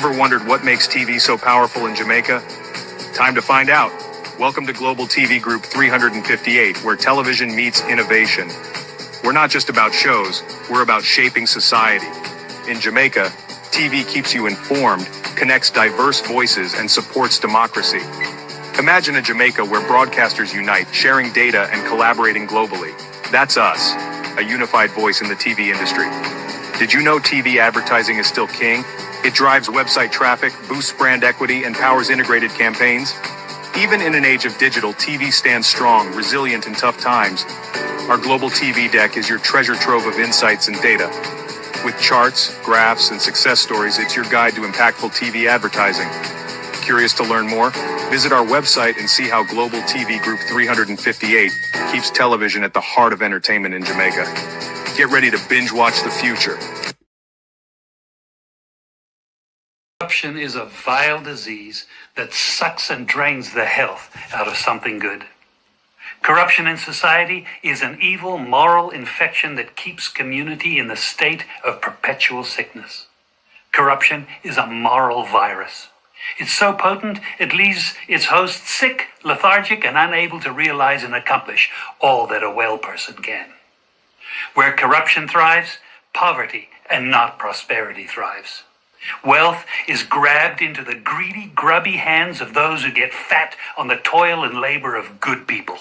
Ever wondered what makes TV so powerful in Jamaica? Time to find out. Welcome to Global TV Group 358, where television meets innovation. We're not just about shows, we're about shaping society. In Jamaica, TV keeps you informed, connects diverse voices, and supports democracy. Imagine a Jamaica where broadcasters unite, sharing data and collaborating globally. That's us, a unified voice in the TV industry. Did you know TV advertising is still king? It drives website traffic, boosts brand equity, and powers integrated campaigns. Even in an age of digital, TV stands strong, resilient in tough times. Our global TV deck is your treasure trove of insights and data. With charts, graphs, and success stories, it's your guide to impactful TV advertising. Curious to learn more? Visit our website and see how Global TV Group 358 keeps television at the heart of entertainment in Jamaica. Get ready to binge watch the future. Corruption is a vile disease that sucks and drains the health out of something good. Corruption in society is an evil moral infection that keeps community in the state of perpetual sickness. Corruption is a moral virus. It's so potent, it leaves its host sick, lethargic, and unable to realize and accomplish all that a well person can. Where corruption thrives, poverty and not prosperity thrives. Wealth is grabbed into the greedy, grubby hands of those who get fat on the toil and labor of good people.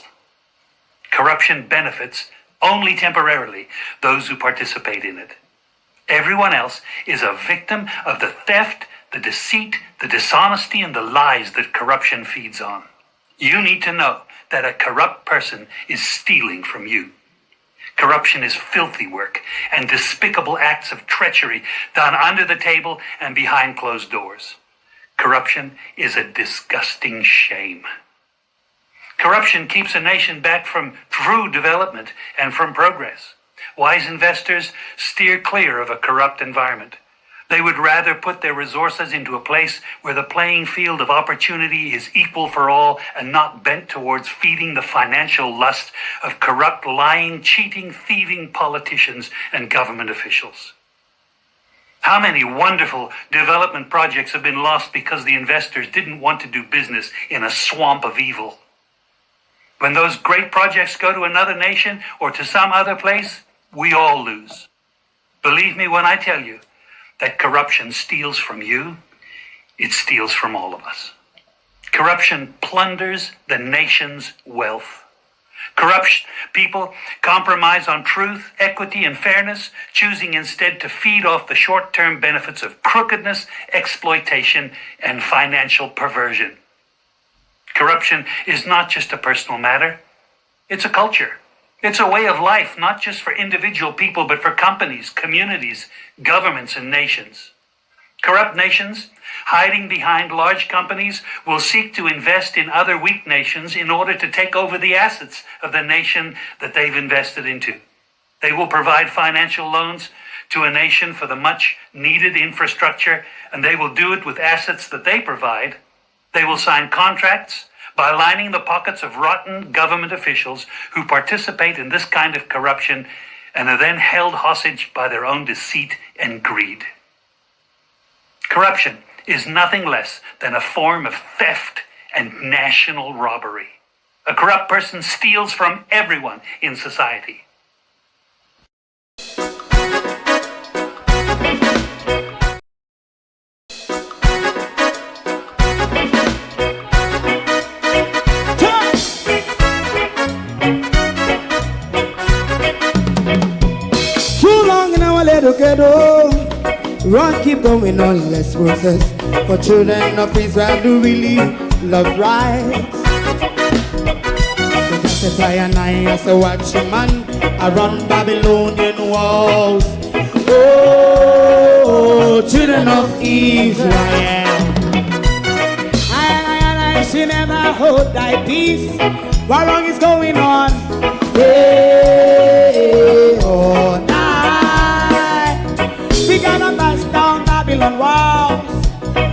Corruption benefits only temporarily those who participate in it. Everyone else is a victim of the theft, the deceit, the dishonesty, and the lies that corruption feeds on. You need to know that a corrupt person is stealing from you. Corruption is filthy work and despicable acts of treachery done under the table and behind closed doors. Corruption is a disgusting shame. Corruption keeps a nation back from true development and from progress. Wise investors steer clear of a corrupt environment. They would rather put their resources into a place where the playing field of opportunity is equal for all and not bent towards feeding the financial lust of corrupt, lying, cheating, thieving politicians and government officials. How many wonderful development projects have been lost because the investors didn't want to do business in a swamp of evil? When those great projects go to another nation or to some other place, we all lose. Believe me when I tell you that corruption steals from you, it steals from all of us. Corruption plunders the nation's wealth. Corrupt people compromise on truth, equity, and fairness, choosing instead to feed off the short-term benefits of crookedness, exploitation, and financial perversion. Corruption is not just a personal matter, it's a culture. It's a way of life, not just for individual people, but for companies, communities, governments, and nations. Corrupt nations, hiding behind large companies, will seek to invest in other weak nations in order to take over the assets of the nation that they've invested into. They will provide financial loans to a nation for the much-needed infrastructure, and they will do it with assets that they provide. They will sign contracts by lining the pockets of rotten government officials who participate in this kind of corruption and are then held hostage by their own deceit and greed. Corruption is nothing less than a form of theft and national robbery. A corrupt person steals from everyone in society. Run, keep going on, let's process. For children of Israel do really love rights. So just as I and I as a watchman around Babylonian walls. Oh, children of Israel, I should never hold thy peace. What wrong is going on? Hey, oh, we gotta bust down Babylon walls.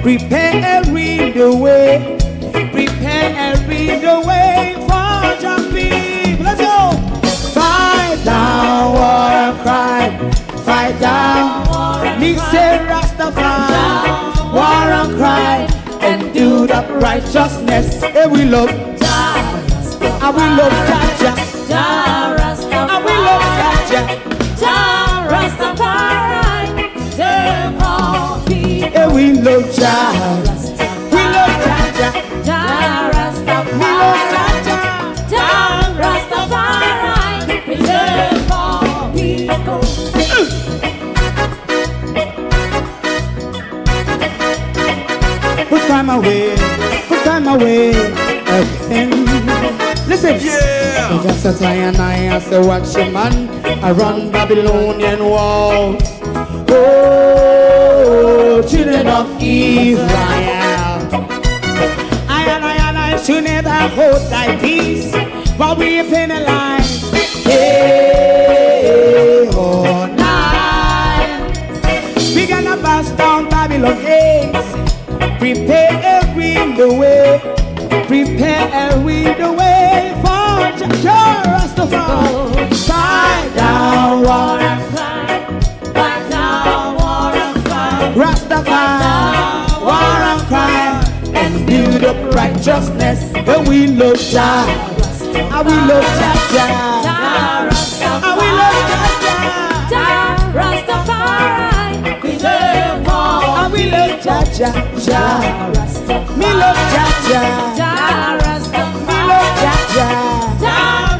Prepare and read the way. Prepare and read the way for your people. Let's go. Fight down war and crime. Fight down He said, Rastafari, war and cry, and do that righteousness. And we love Jah, and we love Jah, Jah Rastafari, and we love Jah, Jah Rastafari, serve all people. And we love Jah, we love Jah, Jah Rastafari, we love Jah, Jah Rastafari, preserve all people. Put time away again. Listen, yeah. So just as I and I say, watch your man, I run Babylonian walls. Oh, children of Israel, I should never hold thy peace while we penalize. Hey, oh, night. We gonna bust down Babylon gates. Prepare the way, prepare the way for Jah Rastafari. Fight down, war and cry, fight down, war and cry, Rastafari, war and cry, and build up righteousness. And we love Jah, and we love Jah, Jah Rastafari, and we love Jah, Rastafari, preserve all, and we love Jah, Jah Rastafari, me love Jah, Jah Rastafari, me love Jah,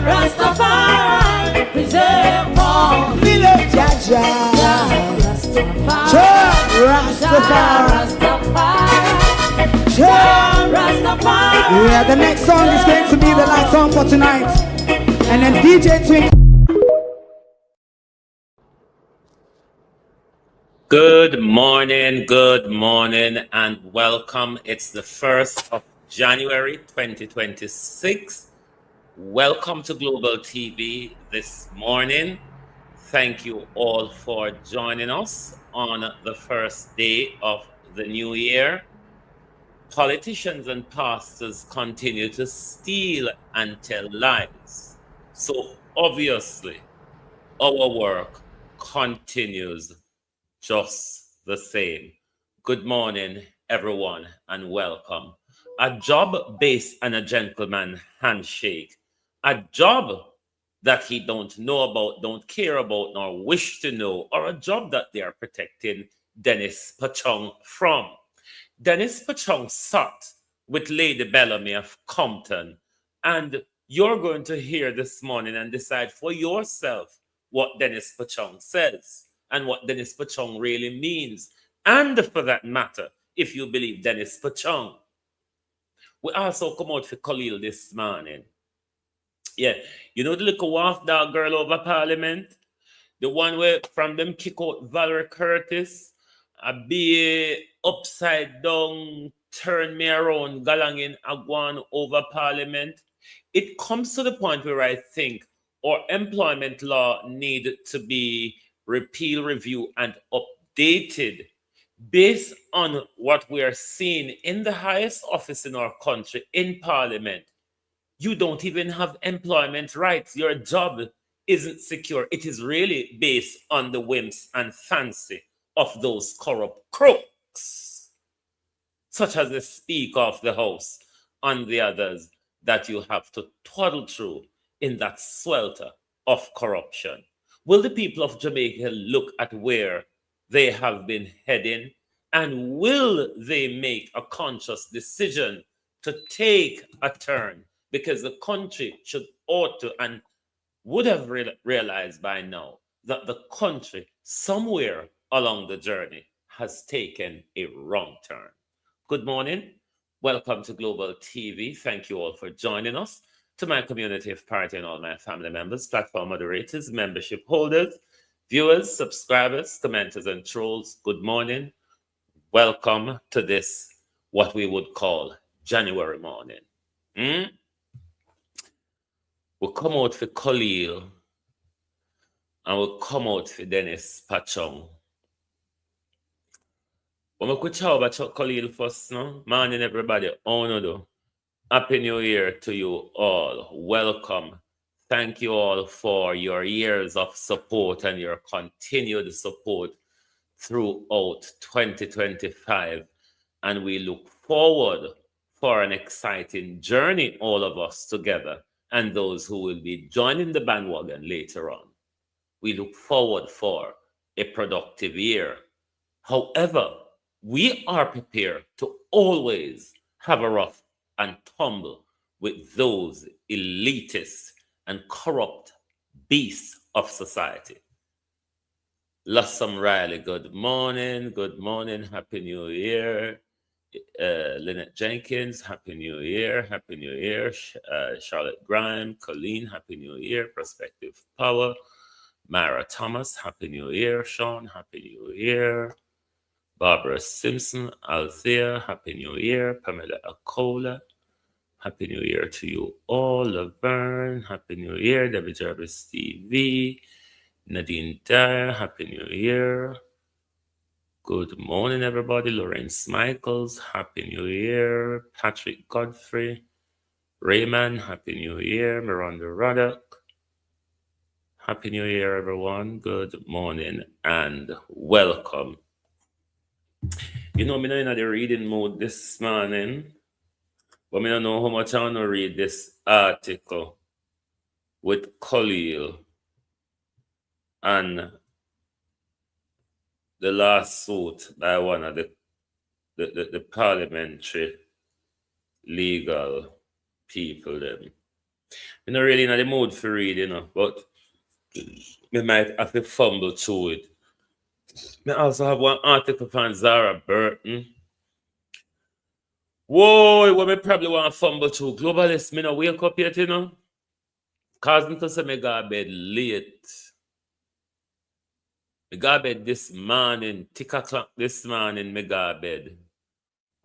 Rastafari, preserve all, me love Jah, Rastafari, Rastafari. Yeah, the next song is going to be the last song for tonight, and then DJ Twink. Good morning, and welcome. It's the 1st of January 2026. Welcome to Global TV this morning. Thank you all for joining us on the first day of the new year. Politicians and pastors continue to steal and tell lies. So obviously, our work continues just the same. Good morning, everyone, and welcome. A job based on a gentleman handshake. A job that he don't know about, don't care about, nor wish to know, or a job that they are protecting Dennis Pachong from. Dennis Pachong sat with Lady Bellamy of Compton, and you're going to hear this morning and decide for yourself what Dennis Pachong says and what Dennis Pachong really means. And for that matter, if you believe Dennis Pachong. We also come out for Khalil this morning. Yeah, you know the little waff dog girl over Parliament? The one where from them kick out Valerie Curtis, a be upside down, turn me around, galangin agwan over Parliament. It comes to the point where I think our employment law need to be repeal, review, and updated based on what we are seeing in the highest office in our country, in Parliament. You don't even have employment rights. Your job isn't secure. It is really based on the whims and fancy of those corrupt crooks, such as the Speaker of the House and the others that you have to toddle through in that swelter of corruption. Will the people of Jamaica look at where they have been heading, and will they make a conscious decision to take a turn? Because the country ought to and would have realized by now that the country somewhere along the journey has taken a wrong turn. Good morning. Welcome to Global TV. Thank you all for joining us. To my community of party and all my family members, platform moderators, membership holders, viewers, subscribers, commenters, and trolls, good morning. Welcome to this, what we would call January morning. We'll come out for Khalil and we'll come out for Dennis Pachong. But we could chat about Khalil first, no? Morning, everybody. Oh, no, do. Happy New Year to you all. Welcome. Thank you all for your years of support and your continued support throughout 2025. And we look forward for an exciting journey, all of us together, and those who will be joining the bandwagon later on. We look forward for a productive year. However, we are prepared to always have a rough and tumble with those elitist and corrupt beasts of society. Lossum Riley, good morning. Good morning. Happy New Year. Lynette Jenkins, Happy New Year. Happy New Year. Charlotte Grime, Colleen, Happy New Year. Prospective Power. Mara Thomas, Happy New Year. Sean, Happy New Year. Barbara Simpson, Althea, Happy New Year. Pamela Acola, Happy New Year to you all. Laverne, Happy New Year. Debbie Jarvis TV, Nadine Dyer, Happy New Year. Good morning, everybody. Lawrence Michaels, Happy New Year. Patrick Godfrey, Raymond, Happy New Year. Miranda Ruddock, Happy New Year, everyone. Good morning and welcome. You know, I'm in the reading mood this morning, but I don't know how much I want to read this article with Khalil and the lawsuit by one of the parliamentary legal people. Them. I'm not really in the mood for reading, but we might have to fumble through it. I also have one article from Zara Burton. Whoa, what me probably want to fumble through. Globalist, me no wake up yet, Causing to say me go bed late. Me go bed this morning, tick o'clock this morning, me go bed.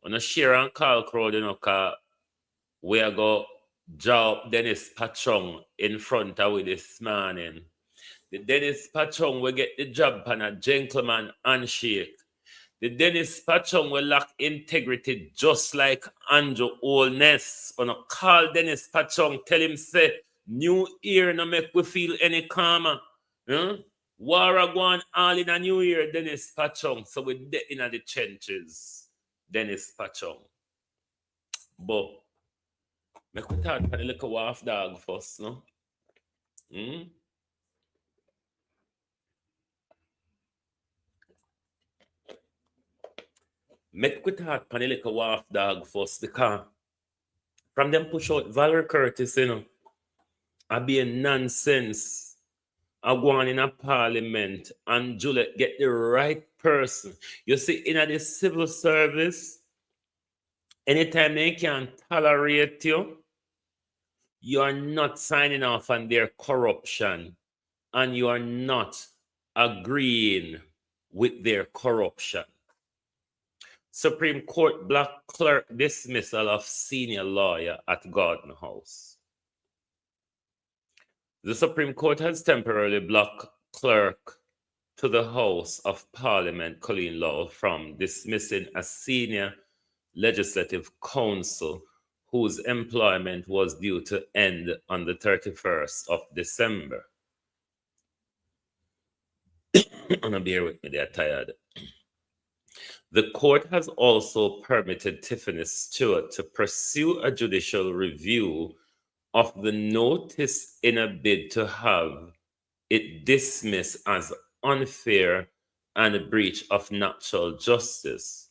On a share and call crowd, cause we are go job Dennis Patron in front of we this morning. The Dennis Patron will get the job on a gentleman handshake. The Dennis Patron will lack integrity just like Andrew Holness. When I call Dennis Patron, tell him say, new year no make we feel any calmer. War a go on all in a new year, Dennis Patron. So we're dead in the trenches, Dennis Patron. But make we talk about the little wharf dog first, no? Make we talk about the little wharf dog first because from them push out Valerie Curtis, I be a nonsense. I go on in a parliament and Juliet get the right person. You see, in the civil service, anytime they can tolerate you, you are not signing off on their corruption and you are not agreeing with their corruption. Supreme Court Black clerk dismissal of senior lawyer at Garden House. The Supreme Court has temporarily blocked clerk to the House of Parliament, Colleen Lowell, from dismissing a senior legislative counsel whose employment was due to end on the 31st of December. Bear with me, they're tired. The court has also permitted Tiffany Stewart to pursue a judicial review of the notice in a bid to have it dismissed as unfair and a breach of natural justice.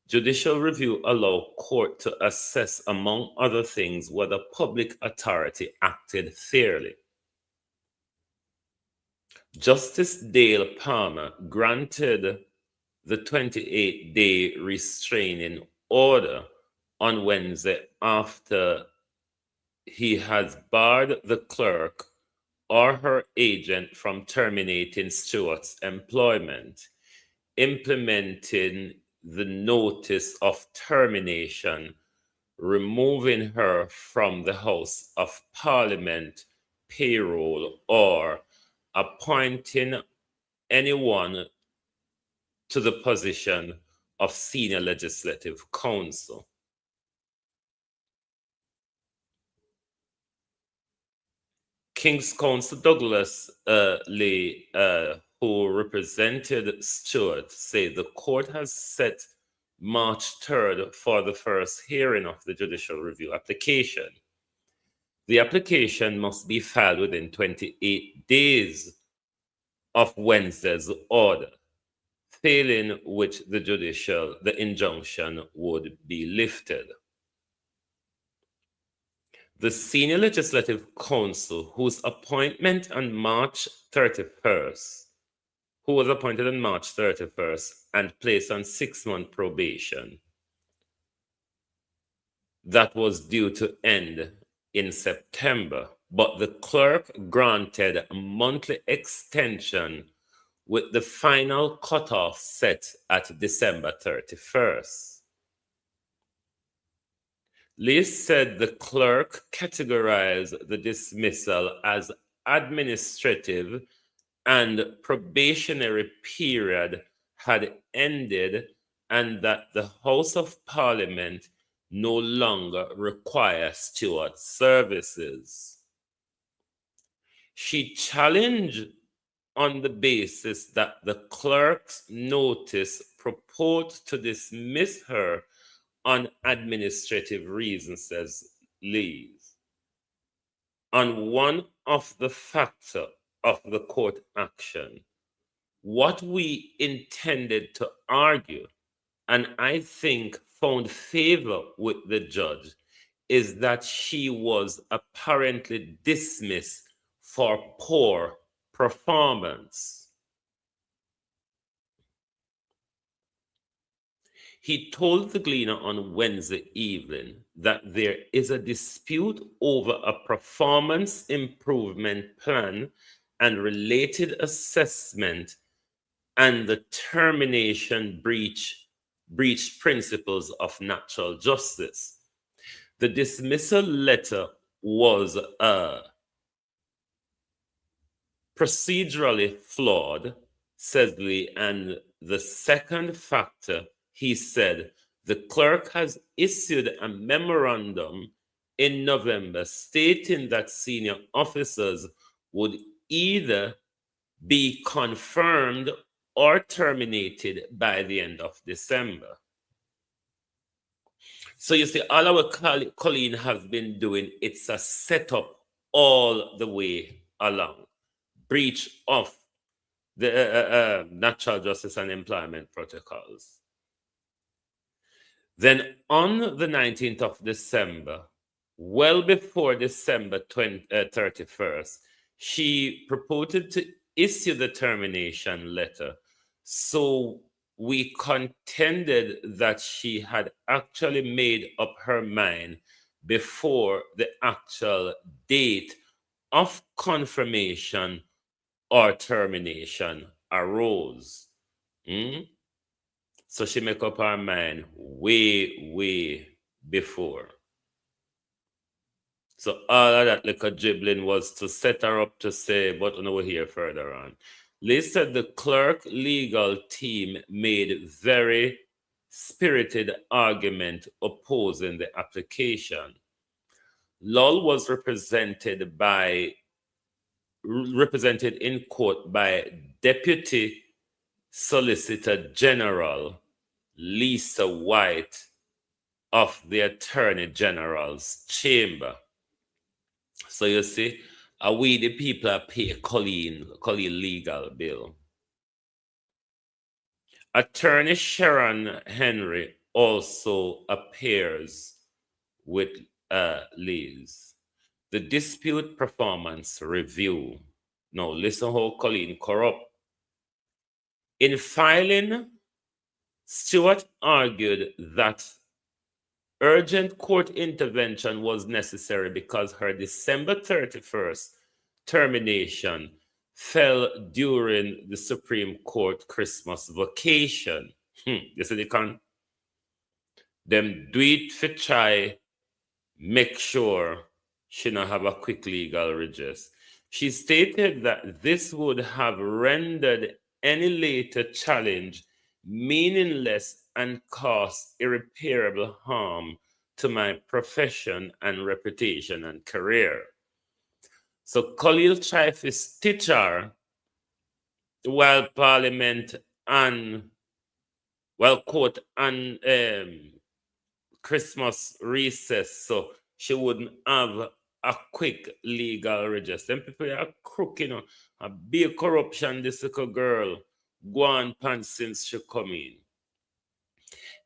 Judicial review allows court to assess, among other things, whether public authority acted fairly. Justice Dale Palmer granted the 28-day restraining order on Wednesday after he has barred the clerk or her agent from terminating Stewart's employment, implementing the notice of termination, removing her from the House of Parliament payroll, or appointing anyone to the position of senior legislative counsel. King's Counsel Douglas Lee who represented Stewart, said the court has set March 3rd for the first hearing of the judicial review application. The application must be filed within 28 days of Wednesday's order, failing which the injunction would be lifted. The Senior Legislative Counsel, who was appointed on March 31st and placed on 6-month probation, that was due to end in September, but the clerk granted a monthly extension with the final cutoff set at December 31st. Lee said the clerk categorized the dismissal as administrative and probationary period had ended and that the House of Parliament no longer requires Stewart services. She challenged on the basis that the clerk's notice purports to dismiss her on administrative reasons, says Lees. On one of the factors of the court action, what we intended to argue, and I think found favor with the judge, is that she was apparently dismissed for poor performance. He told the Gleaner on Wednesday evening that there is a dispute over a performance improvement plan and related assessment and the termination breach principles of natural justice. The dismissal letter was procedurally flawed, says Lee, and the second factor, he said, the clerk has issued a memorandum in November stating that senior officers would either be confirmed or terminated by the end of December. So you see, all our Colleen have been doing, it's a setup all the way along. Breach of the natural justice and employment protocols. Then on the 19th of December, well before December 31st, she purported to issue the termination letter. So we contended that she had actually made up her mind before the actual date of confirmation or termination arose. So she make up her mind way before. So all of that little dribbling was to set her up to say, but no, we'll hear further on. Lee said the clerk legal team made very spirited argument opposing the application. Lull was represented in court by Deputy Solicitor General Lisa White of the Attorney General's chamber. So you see, we the people pay Colleen legal bill. Attorney Sharon Henry also appears with Liz. The dispute performance review. Now listen how Colleen corrupt. In filing, Stewart argued that urgent court intervention was necessary because her December 31st termination fell during the Supreme Court Christmas vacation. You see, them do it for try, make sure she not have a quick legal redress. She stated that this would have rendered any later challenge meaningless and cause irreparable harm to my profession and reputation and career. So Khalil tried to stitch her while Parliament and, well, quote, and Christmas recess, so she wouldn't have a quick legal redress. Them people are crook, a big corruption, this little girl, go on pants since she come in.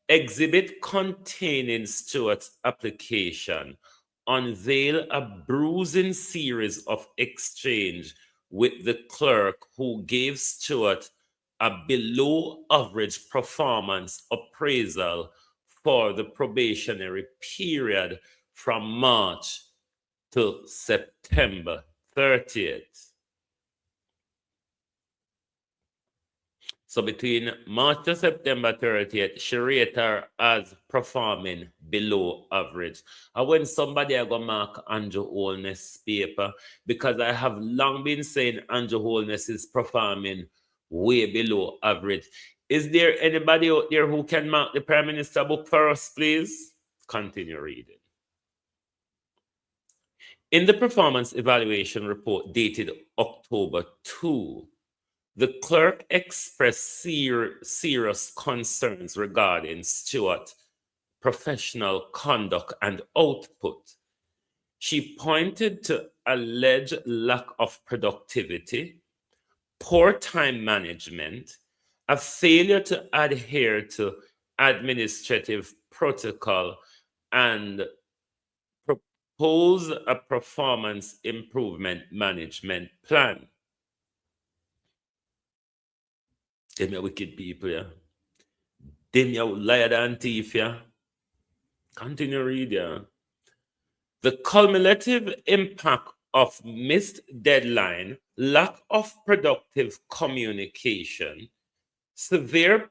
Exhibit containing Stewart's application unveil a bruising series of exchange with the clerk who gave Stewart a below average performance appraisal for the probationary period from March to September 30th. So between March to September 30th, she rated her as performing below average. And when somebody I go mark Andrew Holness paper, because I have long been saying Andrew Holness is performing way below average. Is there anybody out there who can mark the Prime Minister book for us, please? Continue reading. In the performance evaluation report dated October 2, the clerk expressed serious concerns regarding Stewart's professional conduct and output. She pointed to alleged lack of productivity, poor time management, a failure to adhere to administrative protocol, and propose a performance improvement management plan. Them are wicked people, yeah. Them are liar and thief, yeah. Continue read, yeah. The cumulative impact of missed deadline, lack of productive communication, severe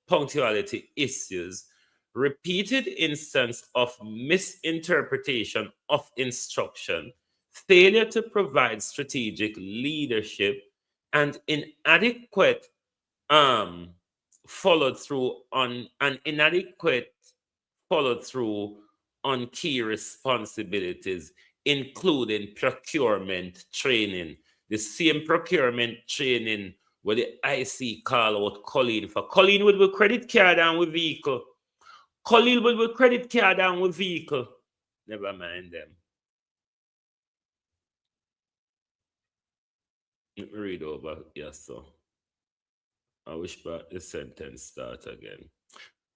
punctuality issues, repeated instance of misinterpretation of instruction, failure to provide strategic leadership, and inadequate followed through on an inadequate followed through on key responsibilities, including procurement training. The same procurement training where the IC call out Colleen for. Colleen with credit card and with vehicle. Colleen with credit card and with vehicle. Never mind them. Let me read over. Yes, so. I wish the sentence start again.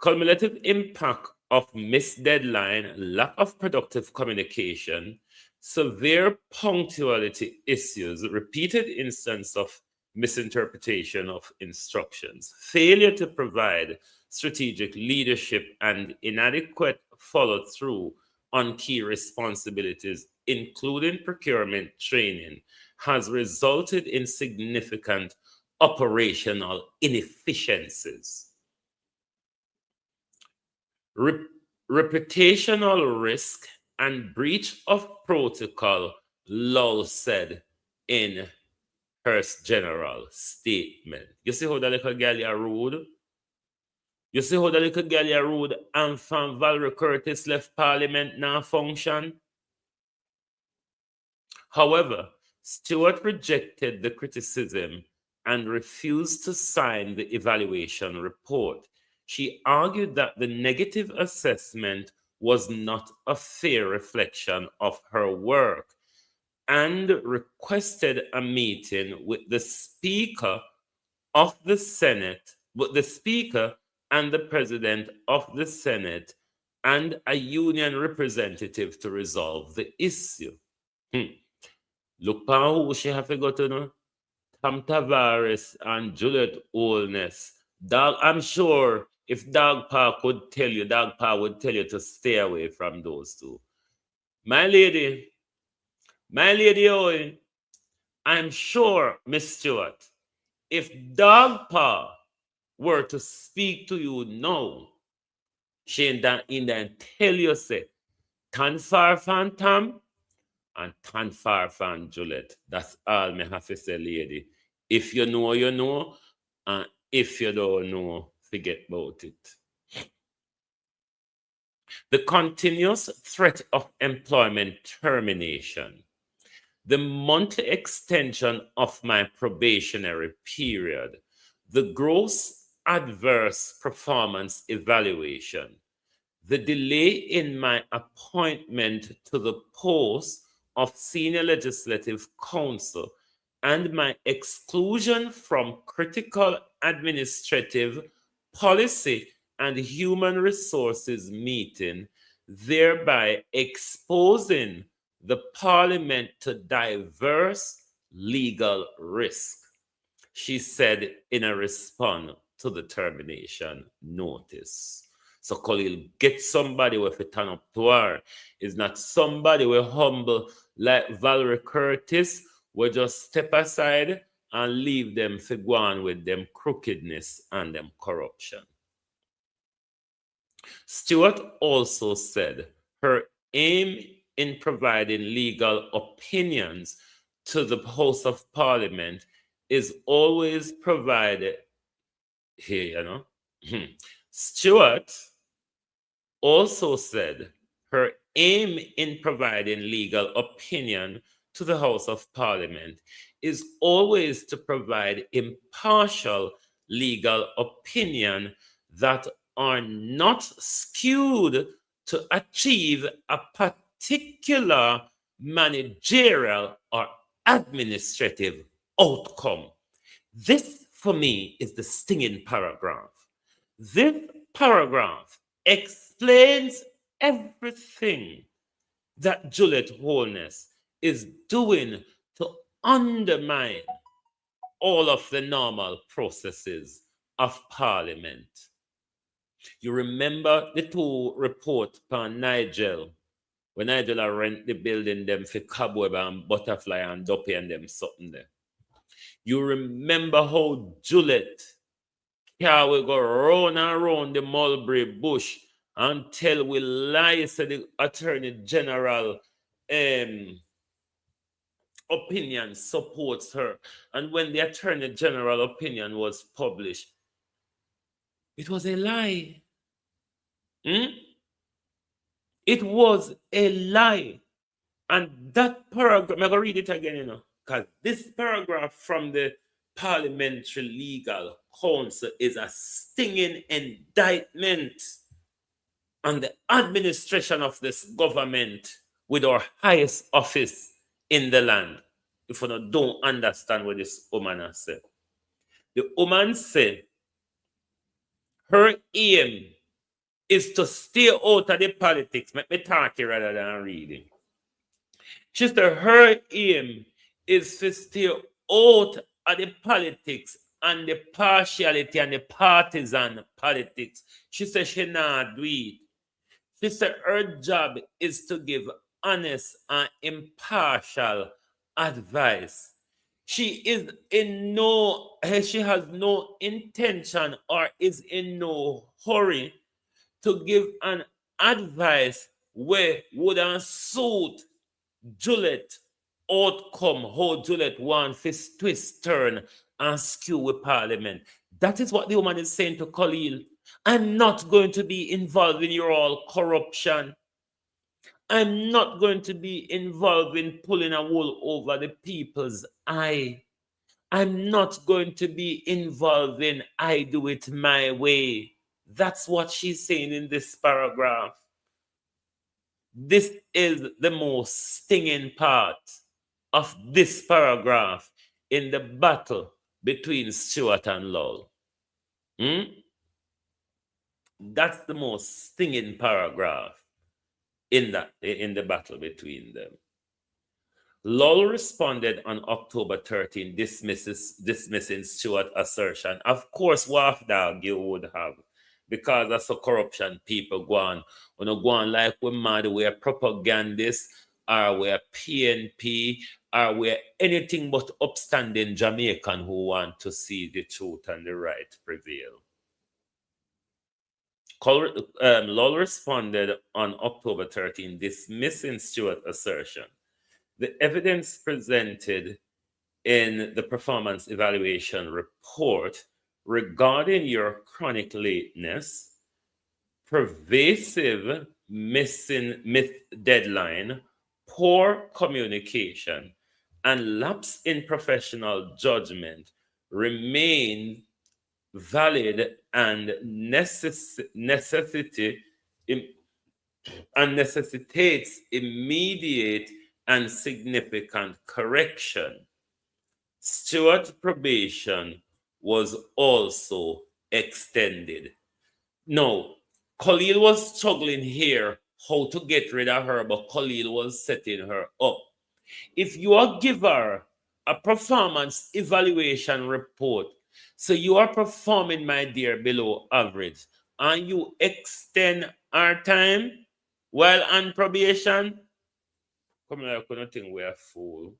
Cumulative impact of missed deadline, lack of productive communication, severe punctuality issues, repeated instance of misinterpretation of instructions, failure to provide strategic leadership, and inadequate follow-through on key responsibilities, including procurement training, has resulted in significant operational inefficiencies. Reputational risk and breach of protocol, Lowell said in her general statement. You see how that little girl are rude? You see how that little girl are rude and from Valerie Curtis left Parliament now function? However, Stewart rejected the criticism and refused to sign the evaluation report. She argued that the negative assessment was not a fair reflection of her work and requested a meeting with the Speaker of the Senate, with the Speaker and the President of the Senate and a union representative to resolve the issue. Look pa who she have to go to know. Tom Tavares and Juliet Holness. Dog, I'm sure if Dog Pa could tell you, Dog Pa would tell you to stay away from those two. My lady, Owen, I'm sure, Miss Stewart, if Dog Pa were to speak to you now, she in then tell you, say, tan far fan Tom and tan far fan Juliet. That's all me have to say, lady. If you know, you know. And if you don't know, forget about it. The continuous threat of employment termination. the monthly extension of my probationary period, the gross adverse performance evaluation, the delay in my appointment to the post of Senior Legislative Counsel, and my exclusion from critical administrative, policy, and human resources meeting, thereby exposing the Parliament to diverse legal risk, she said in a response to the termination notice. So Khalil, get somebody with a turn up to her. Is not somebody with humble like Valerie Curtis will just step aside and leave them to go on with them crookedness and them corruption. Stewart also said her aim in providing legal opinions to the House of Parliament is always provided here, Stewart also said her aim in providing legal opinion to the House of Parliament is always to provide impartial legal opinion that are not skewed to achieve a particular managerial or administrative outcome. This, for me, is the stinging paragraph. This paragraph explains everything that Juliet Holness is doing to undermine all of the normal processes of Parliament. You remember the two report on Nigel, when Nigel rent the building them for cobweb and butterfly and duppy and them something there. You remember how Juliet here we go round and round the mulberry bush until we lie to the Attorney General opinion supports her. And when the Attorney General opinion was published, it was a lie. It was a lie. And that paragraph, I'm going to read it again, because this paragraph from the Parliamentary Legal Council is a stinging indictment on the administration of this government with our highest office in the land. If you don't understand what this woman has said. The woman said her aim is to stay out of the politics. Make me talk it rather than reading. She said her aim is to stay out of the politics and the partiality and the partisan politics. She said she not do it. She said her job is to give honest and impartial advice. She has no intention or is in no hurry to give an advice where wouldn't suit Juliet outcome, how Juliet wants to twist, turn, and skew with Parliament. That is what the woman is saying to Khalil. I'm not going to be involved in your all corruption. I'm not going to be involved in pulling a wool over the people's eye. I'm not going to be involved in I do it my way. That's what she's saying in this paragraph. This is the most stinging part of this paragraph in the battle between Stuart and Lowell. That's the most stinging paragraph in the battle between them. Lowell responded on October 13, dismissing Stuart's assertion. Of course, Wafdog you would have, because that's the corruption people go on. When you go on like we're mad, we're propagandists, or we're PNP, or we're anything but upstanding Jamaican who want to see the truth and the right prevail. Lowell responded on October 13, dismissing Stuart's assertion. The evidence presented in the performance evaluation report regarding your chronic lateness, pervasive missed deadline, poor communication, and lapse in professional judgment remain valid and necessitates immediate and significant correction. Stewart's probation was also extended. No, Khalil was struggling here how to get rid of her, but Khalil was setting her up. If you are give her a performance evaluation report, so you are performing, my dear, below average, and you extend our time while on probation, come on, I couldn't think we're a fool.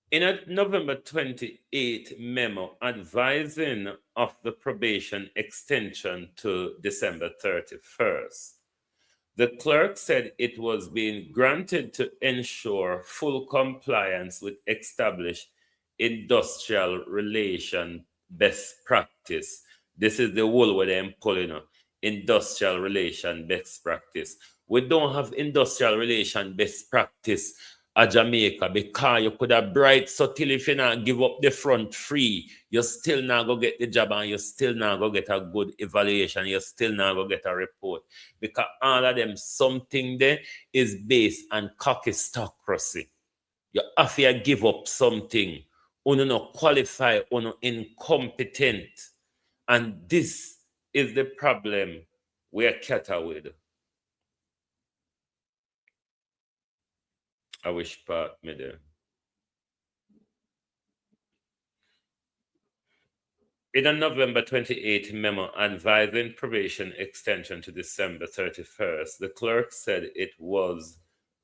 In a November 28 memo advising of the probation extension to December 31st, the clerk said it was being granted to ensure full compliance with established industrial relation best practice. This is the whole where I'm calling it industrial relation best practice. We don't have industrial relation best practice at Jamaica because you could have bright subtle if you not give up the front free, you still not go get the job and you still not go get a good evaluation, you still not go get a report. Because all of them, something there is based on cockistocracy. You have to give up something. Uno not qualify, uno incompetent. And this is the problem we're cater with. I wish part me there. In a November 28 memo advising probation extension to December 31st, the clerk said it was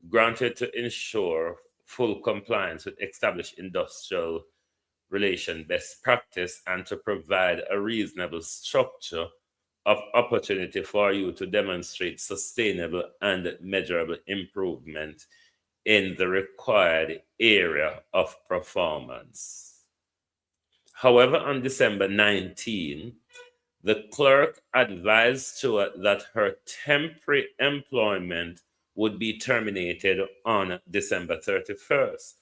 granted to ensure full compliance with established industrial relation best practice and to provide a reasonable structure of opportunity for you to demonstrate sustainable and measurable improvement in the required area of performance. However, on December 19, the clerk advised Stewart that her temporary employment would be terminated on December 31st.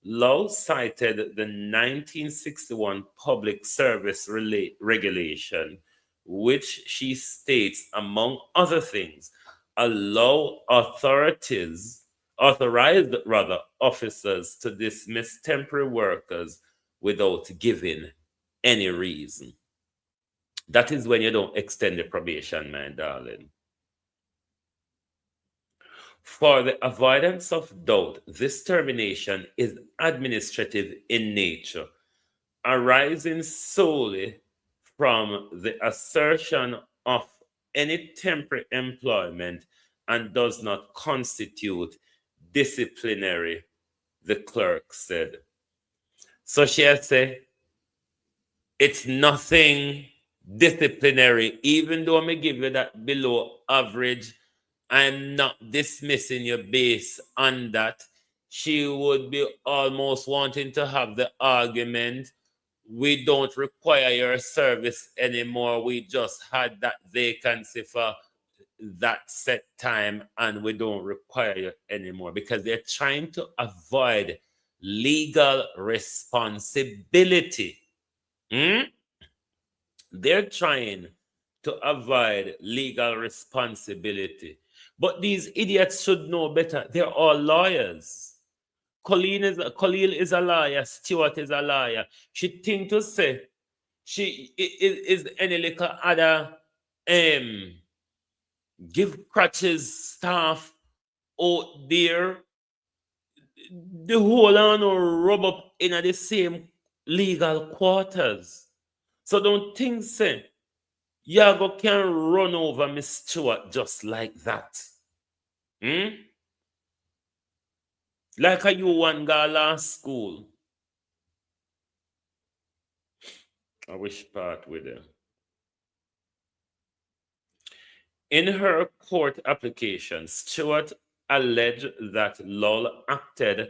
Law cited the 1961 Public Service Regulation, which she states, among other things, allow authorized officers to dismiss temporary workers without giving any reason. That is when you don't extend the probation, my darling. For the avoidance of doubt, this termination is administrative in nature, arising solely from the assertion of any temporary employment and does not constitute disciplinary, the clerk said. So she had said, it's nothing disciplinary, even though I may give you that below average, I'm not dismissing you based on that. She would be almost wanting to have the argument, we don't require your service anymore. We just had that vacancy for that set time and we don't require you anymore, because they're trying to avoid legal responsibility. They're trying to avoid legal responsibility. But these idiots should know better. They're all lawyers. Khalil is a lawyer. Stewart is a lawyer. She think to say she is any little other give crutches staff out there. The whole on rub up in the same legal quarters. So don't think say Yago can run over Miss Stewart just like that. Like a you one guy last school. I wish part with her. In her court application, Stewart alleged that Lowell acted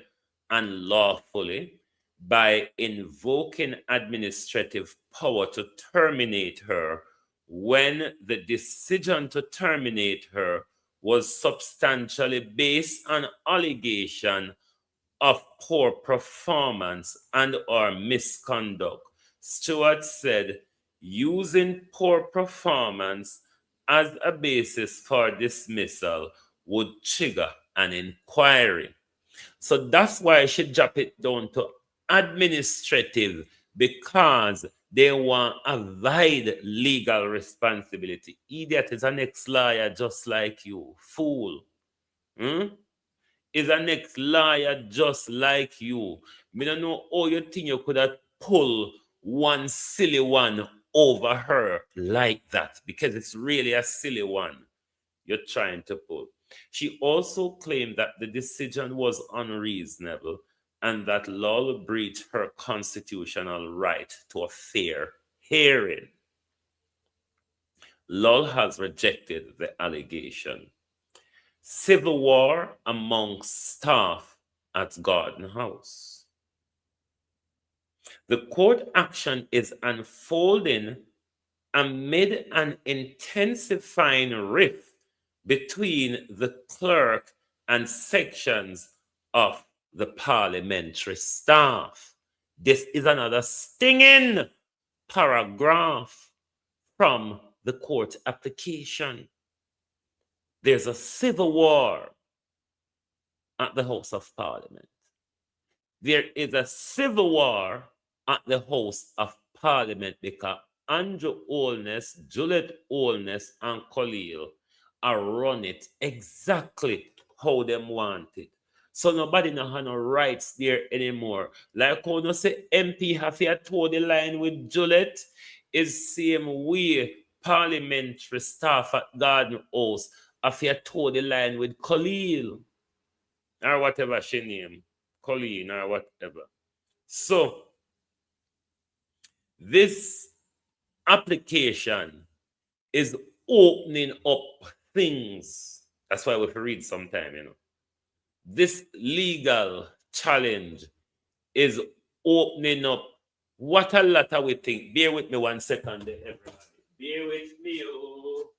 unlawfully by invoking administrative power to terminate her when the decision to terminate her was substantially based on allegation of poor performance and or misconduct. Stewart said using poor performance as a basis for dismissal would trigger an inquiry. So that's why I should drop it down to administrative, because they want to avoid legal responsibility. Idiot is an ex-lawyer just like you. Fool. Hmm? Is an ex-lawyer just like you. Me don't know how you think you could have pulled one silly one over her like that, because it's really a silly one you're trying to pull. She also claimed that the decision was unreasonable and that Lowell breached her constitutional right to a fair hearing. Lowell has rejected the allegation. Civil war amongst staff at Garden House. The court action is unfolding amid an intensifying rift between the clerk and sections of the parliamentary staff. This is another stinging paragraph from the court application. There's a civil war at the House of Parliament. There is a civil war at the House of Parliament because Andrew Holness, Juliet Holness, and Khalil are run it exactly how them want it. So nobody no have no rights there anymore. Like how no say MP have to toe the line with Juliet, is same way parliamentary staff at Garden House have to toe the line with Khalil or whatever she name, Colleen or whatever. So this application is opening up things. That's why we have to read sometime, you know. This legal challenge is opening up what a lot of we think. Bear with me 1 second, everybody. Bear with me, oh.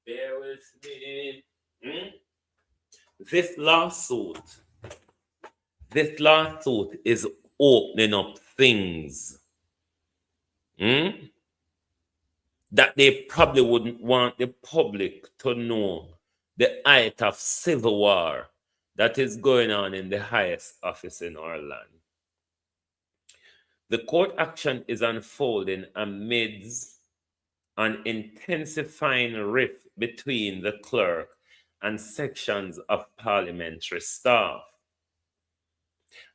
Bear with me. This lawsuit is opening up things that they probably wouldn't want the public to know. The height of civil war that is going on in the highest office in our land. The court action is unfolding amidst an intensifying rift between the clerk and sections of parliamentary staff.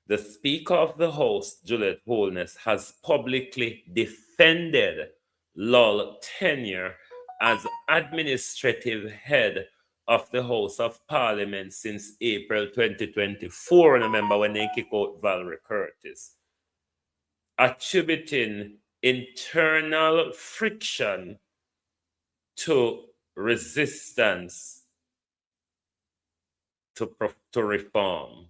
The Speaker of the House, Juliet Holness, has publicly defended Lowell's tenure as administrative head of the House of Parliament since April 2024. Remember when they kicked out Valerie Curtis, attributing internal friction to resistance to reform.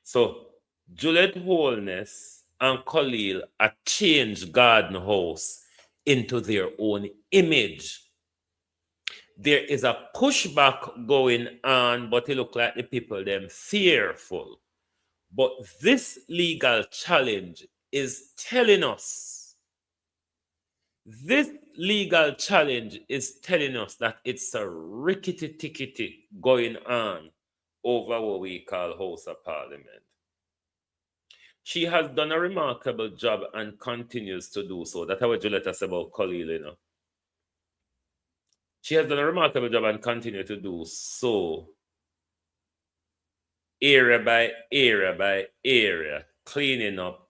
So Juliet Holness and Khalil have changed Garden House into their own image. There is a pushback going on, but it looks like the people them fearful. But this legal challenge is telling us, that it's a rickety-tickety going on over what we call House of Parliament. She has done a remarkable job and continues to do so. That's what Juliet said about Khalil, you know. She has done a remarkable job and continues to do so, area by area, cleaning up.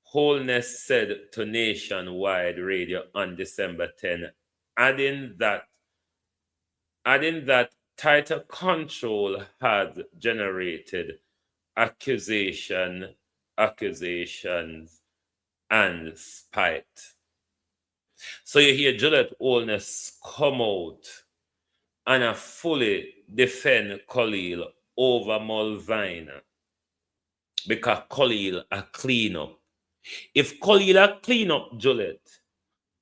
Holness said to Nationwide Radio on December 10, adding that tighter control has generated accusations and spite. So you hear Juliet Holness come out and fully defend Khalil over Mulvina because Khalil a clean up. If Khalil a clean up Juliet,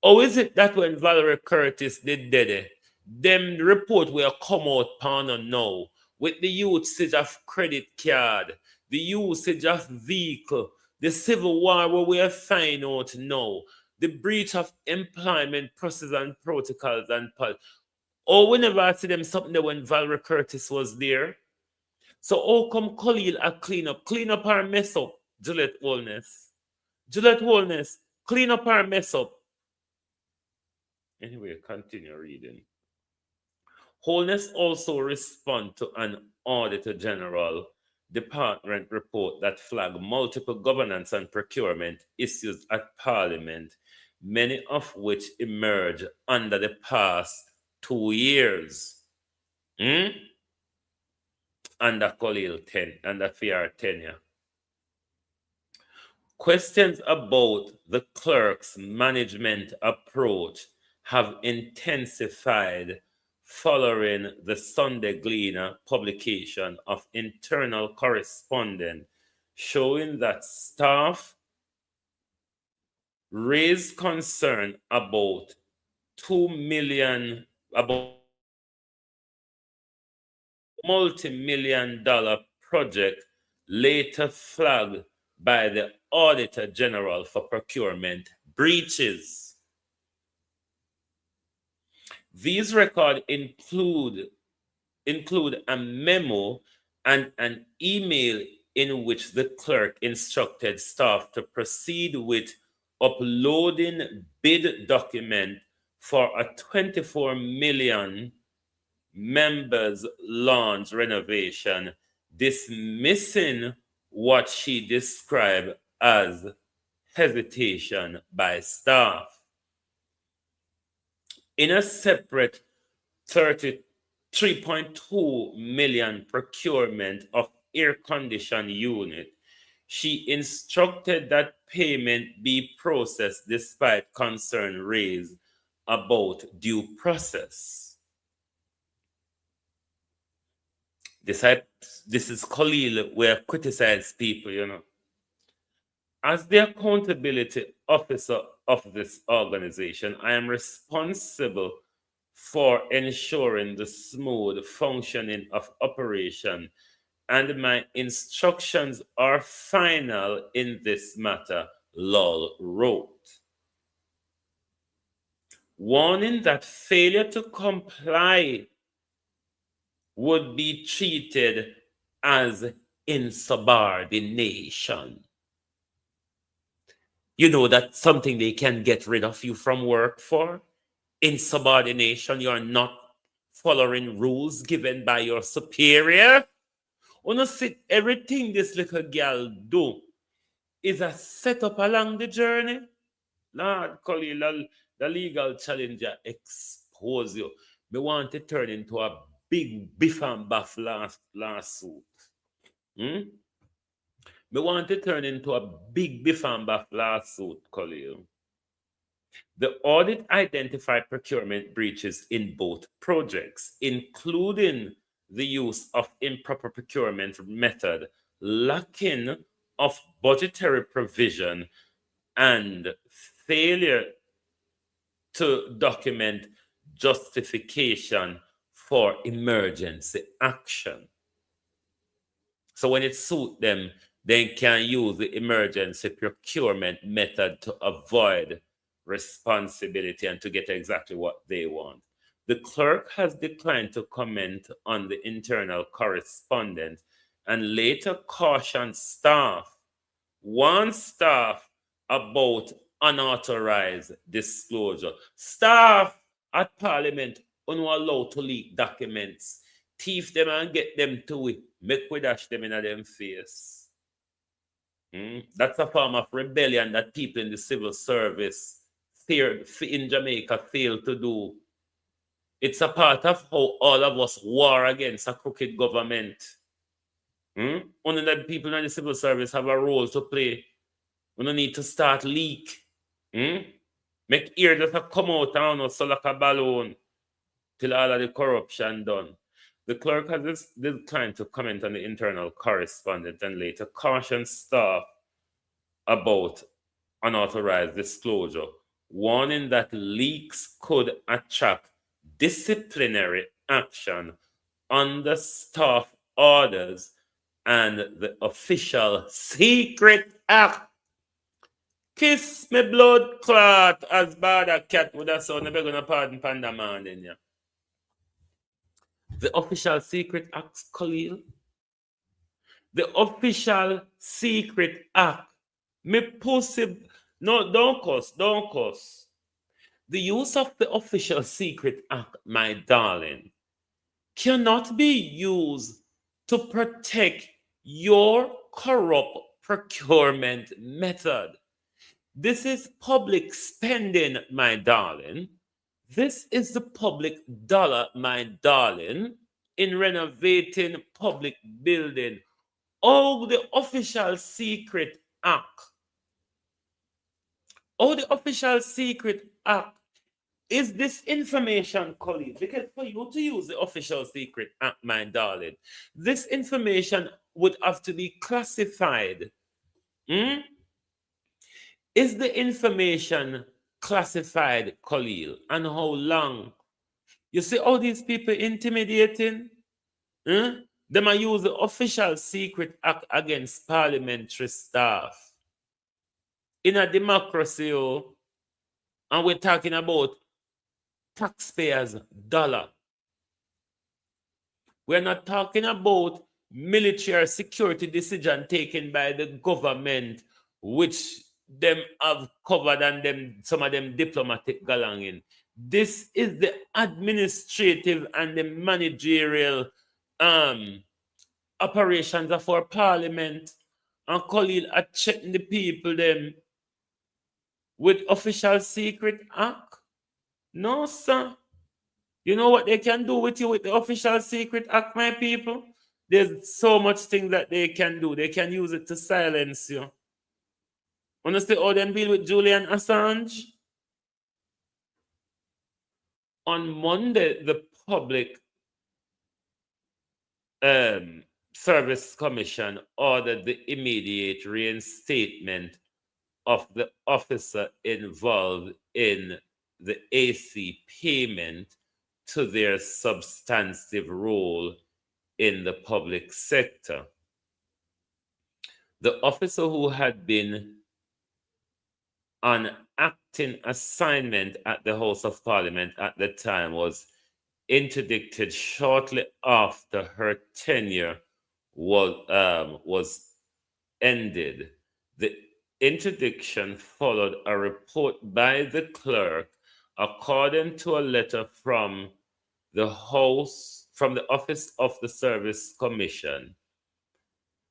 how is it that when Valerie Curtis did it, them report will come out pan and now with the usage of credit card, the usage of vehicle, the civil war where we are finding out now, the breach of employment process and protocols and oh, we never see them something there when Valerie Curtis was there. So how come Khalil a clean up or mess up Gillette Holness? Gillette Holness, clean up or mess up. Anyway, continue reading. Holness also respond to an Auditor General Department report that flagged multiple governance and procurement issues at Parliament, many of which emerged under the past 2 years. Under under FIR tenure. Questions about the clerk's management approach have intensified following the Sunday Gleaner publication of internal correspondence showing that staff raised concern about multi-million-dollar project later flagged by the Auditor General for procurement breaches. These records include a memo and an email in which the clerk instructed staff to proceed with uploading bid document for a 24 million members launch renovation, dismissing what she described as hesitation by staff. In a separate 33.2 million procurement of air conditioned unit, she instructed that payment be processed despite concern raised about due process. This is Khalil where criticize people, you know. As the accountability officer of this organization, I am responsible for ensuring the smooth functioning of operation, and my instructions are final in this matter, Lol wrote. Warning that failure to comply would be treated as insubordination. You know that's something they can get rid of you from work for? Insubordination, you're not following rules given by your superior. See, everything this little girl do is a setup along the journey. Lord, Khalil, the legal challenger expose you. Me want to turn into a big biff and baff lawsuit. Me want to turn into a big biff and baff lawsuit, Khalil. The audit identified procurement breaches in both projects, including the use of improper procurement method, lacking of budgetary provision, and failure to document justification for emergency action. So when it suits them, they can use the emergency procurement method to avoid responsibility and to get exactly what they want. The clerk has declined to comment on the internal correspondence and later cautioned warned staff about unauthorized disclosure. Staff at Parliament are not allowed to leak documents. Thief them and get them to it. Make we dash them in them face. That's a form of rebellion that people in the civil service in Jamaica fail to do. It's a part of how all of us war against a crooked government. Only the people in the civil service have a role to play. We don't need to start leak. Make ear just come out and not so like a balloon till all of the corruption done. The clerk has declined to comment on the internal correspondence and later cautioned staff about unauthorized disclosure, warning that leaks could attract disciplinary action under staff orders and the official secret act. Kiss me blood clot as bad a cat would have sound. Never gonna pardon Panda Man then, yeah. The official secret act, Khalil. The official secret act. Me pussy. No, don't cuss, don't cuss. The use of the official secret act, my darling, cannot be used to protect your corrupt procurement method. This is public spending, my darling. This is the public dollar, my darling, in renovating public building. Oh, the official secret act. Oh, the official secret act is this information, colleague? Because for you to use the official secret act, my darling, this information would have to be classified. Hmm? Is the information classified, Khalil? And how long? You see all these people intimidating? Hmm? They might use the official secret act against parliamentary staff. In a democracy, oh, and we're talking about taxpayers' dollar. We're not talking about military security decision taken by the government, which them have covered and them some of them diplomatic galanging. This is the administrative and the managerial operations of our parliament. And Khalil are checking the people them with official secret act. No, sir. You know what they can do with you with the official secret act, my people? There's so much things that they can do. They can use it to silence you. Understand how they deal with Julian Assange? On Monday, the Public Service Commission ordered the immediate reinstatement of the officer involved in the AC payment to their substantive role in the public sector. The officer who had been on acting assignment at the House of Parliament at the time was interdicted shortly after her tenure was ended. The interdiction followed a report by the clerk, according to a letter from the Office of the Service Commission.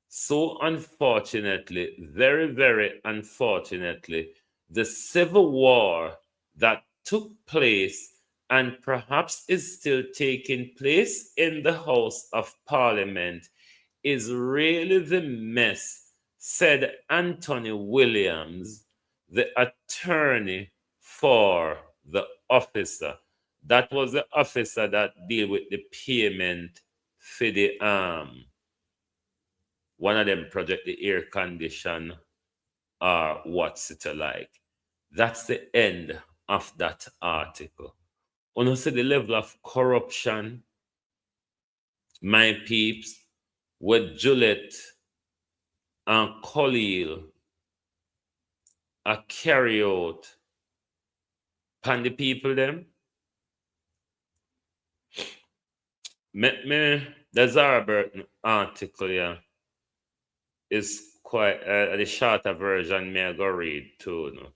So unfortunately, very, very unfortunately, the civil war that took place and perhaps is still taking place in the House of Parliament is really the mess, said Anthony Williams, the attorney for the officer. That was the officer that deal with the payment for the one of them project the air condition or what's it like. That's the end of that article. When you see the level of corruption, my peeps, with Juliet and Khalil a carry out pan the people them. Me the Zarburton article, yeah, is quite the shorter version. May I go read too? No?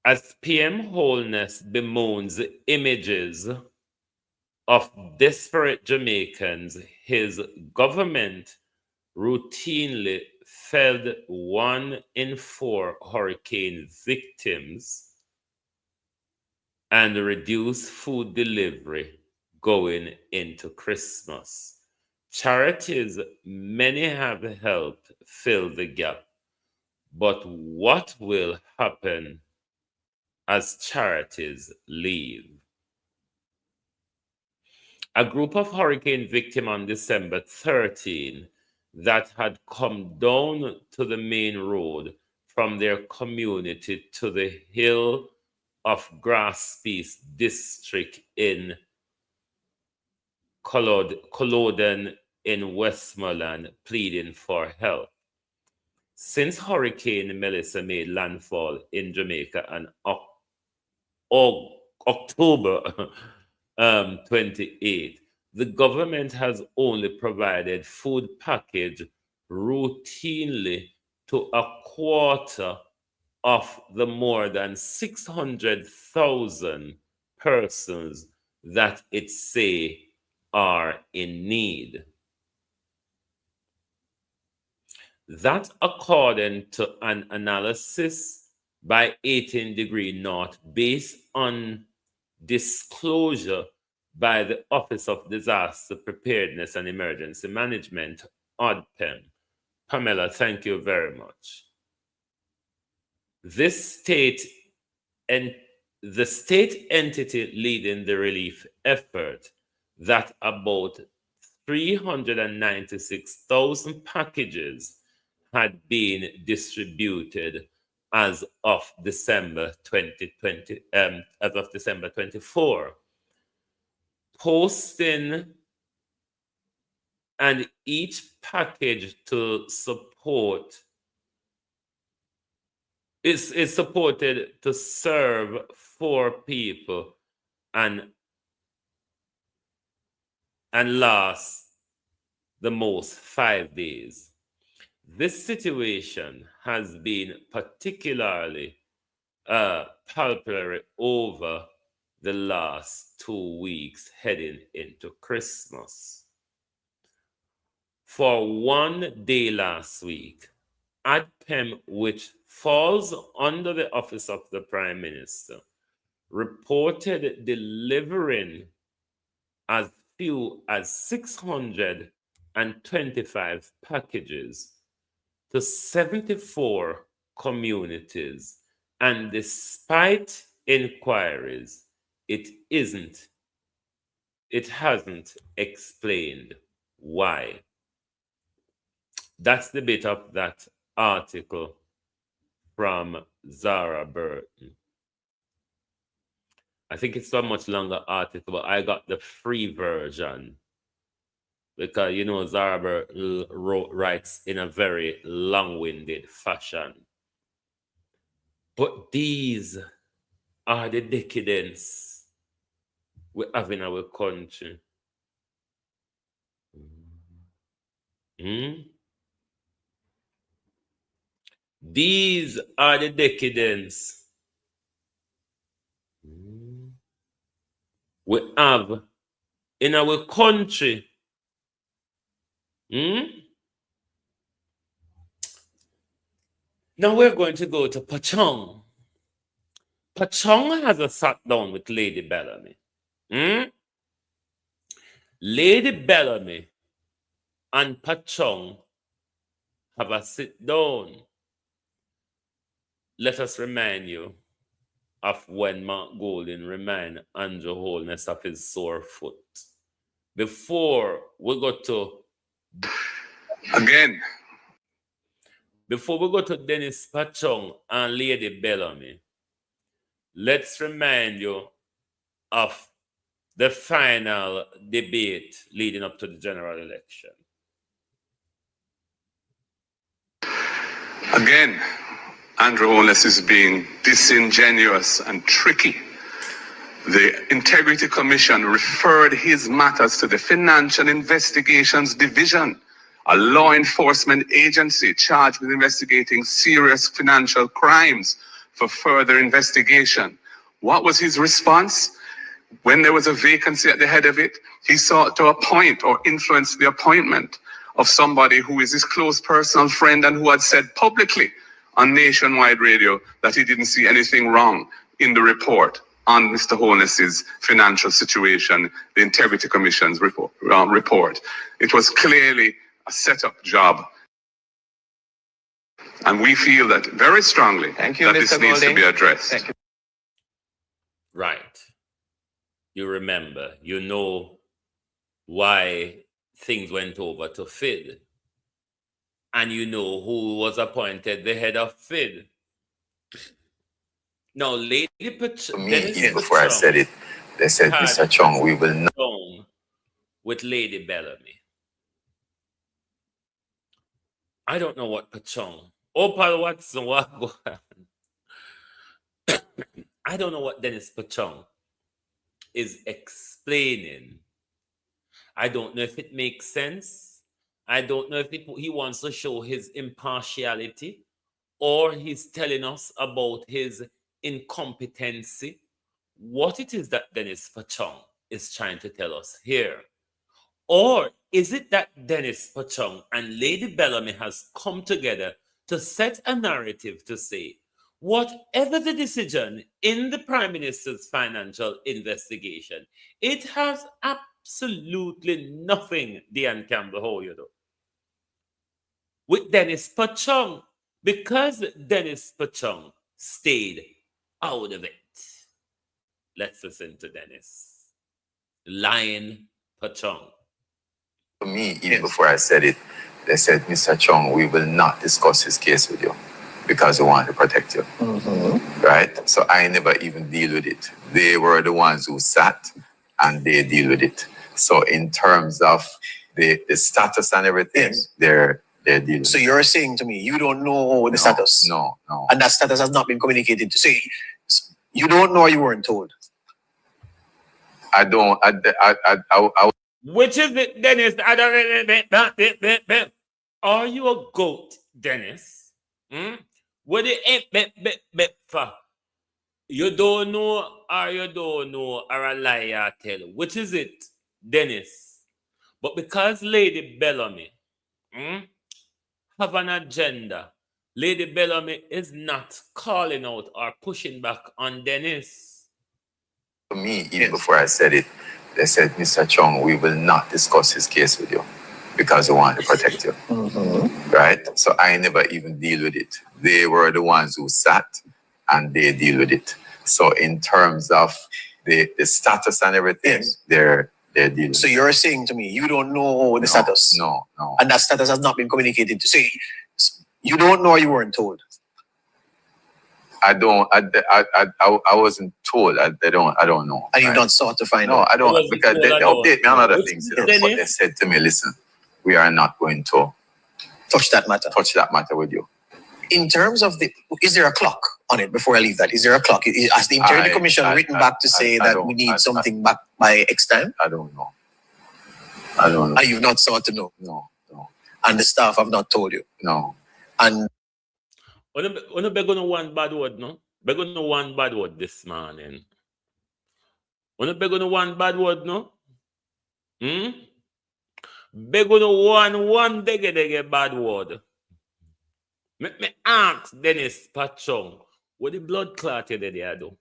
As PM Holness bemoans the images of desperate Jamaicans, his government routinely fed 1 in 4 hurricane victims and reduced food delivery going into Christmas. Charities, many have helped fill the gap. But what will happen as charities leave? A group of hurricane victims on December 13 that had come down to the main road from their community to the Hill of Grass Peace district in Culloden in Westmoreland pleading for help. Since Hurricane Melissa made landfall in Jamaica on October 28, the government has only provided food package routinely to a quarter of the more than 600,000 persons that it say are in need. That, according to an analysis by 18 Degree North based on disclosure by the Office of Disaster Preparedness and Emergency Management, ODPEM. Pamela, thank you very much. The state entity leading the relief effort, that about 396,000 packages had been distributed as of December 24, posting and each package to support is supported to serve 4 people and last the most 5 days. This situation has been particularly palpable over the last 2 weeks heading into Christmas. For one day last week, ADPEM, which falls under the Office of the Prime Minister, reported delivering as few as 625 packages to 74 communities, and despite inquiries, it hasn't explained why. That's the bit of that article from Zara Burton. I think it's a much longer article, but I got the free version because, you know, Zara Burton writes in a very long-winded fashion. But these are the decadence we have in our country. These are the decadence we have in our country. Now we're going to go to Pachong. Pachong has a sat down with Lady Bellamy. Lady Bellamy and Pachong have a sit down. Let us remind you of when Mark Golding reminded Andrew Holness of his sore foot. Before we go to Dennis Pachong and Lady Bellamy, let's remind you of the final debate leading up to the general election. Again, Andrew Holness is being disingenuous and tricky. The Integrity Commission referred his matters to the Financial Investigations Division, a law enforcement agency charged with investigating serious financial crimes, for further investigation. What was his response? When there was a vacancy at the head of it, he sought to appoint or influence the appointment of somebody who is his close personal friend and who had said publicly on nationwide radio that he didn't see anything wrong in the report on Mr. Holness's financial situation, the Integrity Commission's report. It was clearly a set-up job. And we feel that very strongly that this needs to be addressed. Thank you. Right. You remember, you know why things went over to FID. And you know who was appointed the head of FID. Now, Lady Before I said it, they said, Mr. Chung, we will not. with Lady Bellamy. I don't know what Pachong. Opal Watson, what? I don't know what Dennis Pachong is explaining. I don't know if it makes sense. I don't know if he wants to show his impartiality or he's telling us about his incompetency. What it is that Dennis Pachong is trying to tell us here. Or is it that Dennis Pachong and Lady Bellamy has come together to set a narrative to say, whatever the decision in the Prime Minister's financial investigation, it has absolutely nothing, Diane Campbell, how you do, with Dennis Pachong, because Dennis Pachong stayed out of it. Let's listen to Dennis. Lion Pachong. For me, even before I said it, they said, Mr. Chung, we will not discuss his case with you because we want to protect you. Right? So I never even deal with it. They were the ones who sat and they deal with it. So in terms of the status and everything, they're dealing. So you're saying to me, you don't know the status? No. And that status has not been communicated to say, you don't know or you weren't told? I don't, I Which is it, Dennis? Are you a goat, Dennis? What it ain't for? You don't know or you don't know or a liar tell? Which is it, Dennis? But because Lady Bellamy have an agenda, Lady Bellamy is not calling out or pushing back on Dennis. For me, even before I said it, they said, Mr. Chung, we will not discuss his case with you because we want to protect you. Right? So I never even deal with it. They were the ones who sat and they deal with it. So in terms of the status and everything, they're dealing. So you're saying to me, you don't know the status? No. And that status has not been communicated to say, you don't know or you weren't told? I don't. I wasn't told. I don't know. And you've not sought to find out? No, I don't, because they update me on other things. But they said to me, listen, we are not going to touch that matter with you. In terms of is there a clock on it before I leave that? Is there a clock? Has the Integrity Commission written back to say that we need something back by X time? I don't know. And you've not sought to know? No. And the staff have not told you? No. And We're not going to one bad word, no? We're going to one bad word this morning. We're not going to one bad word, no? We're going to one dege bad word. Me ask Dennis Pachong, what the blood clot you did there do?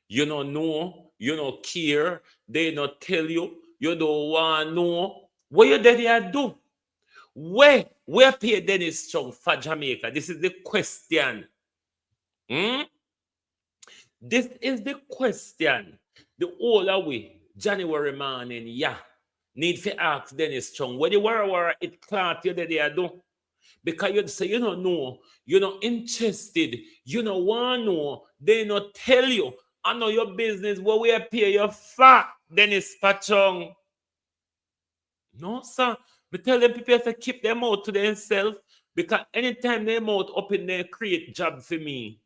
You don't know, you don't care, they not tell you, you don't want to know. What you did there do? Where pay Dennis Chung for Jamaica? This is the question. This is the question. The whole way, January morning, need to ask Dennis Chung, what the war it clot you did there do? Because you say you don't know, you're not interested, you don't want to know, they not tell you. I know your business, what we pay you for, Dennis Pachong. No, sir. But tell them people to keep them out to themselves, because anytime they mouth open, they create job for me.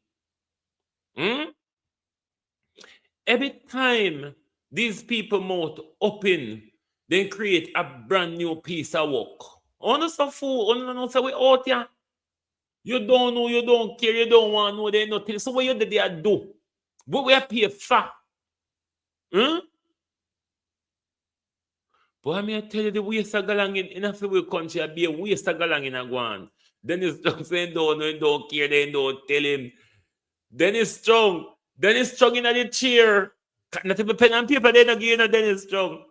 Every time these people mouth open, they create a brand new piece of work. Honestly, fool, honestly, we out here. You don't know, you don't care, you don't want to know, they nothing. So what you did there do? What we pay for? But I tell you, the waste of galang in a few country, be a waste of galang in a guan. Dennis Strong saying don't care, they don't tell him. Dennis Strong in the chair. Not even pen and paper, they don't give Dennis Strong.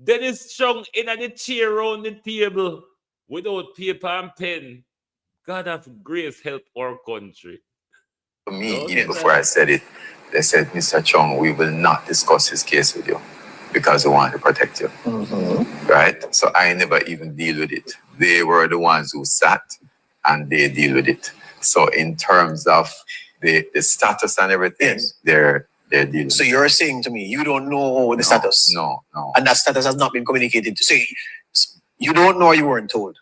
Dennis Strong in the chair around the table without paper and pen. God have grace help our country. For me, even before I said it, they said, Mr. Chung, we will not discuss his case with you because we want to protect you. Right? So I never even deal with it. They were the ones who sat and they deal with it. So in terms of the status and everything, they're they're dealing. So you're saying to me you don't know the status? No. And that status has not been communicated to. So you don't know, or you weren't told?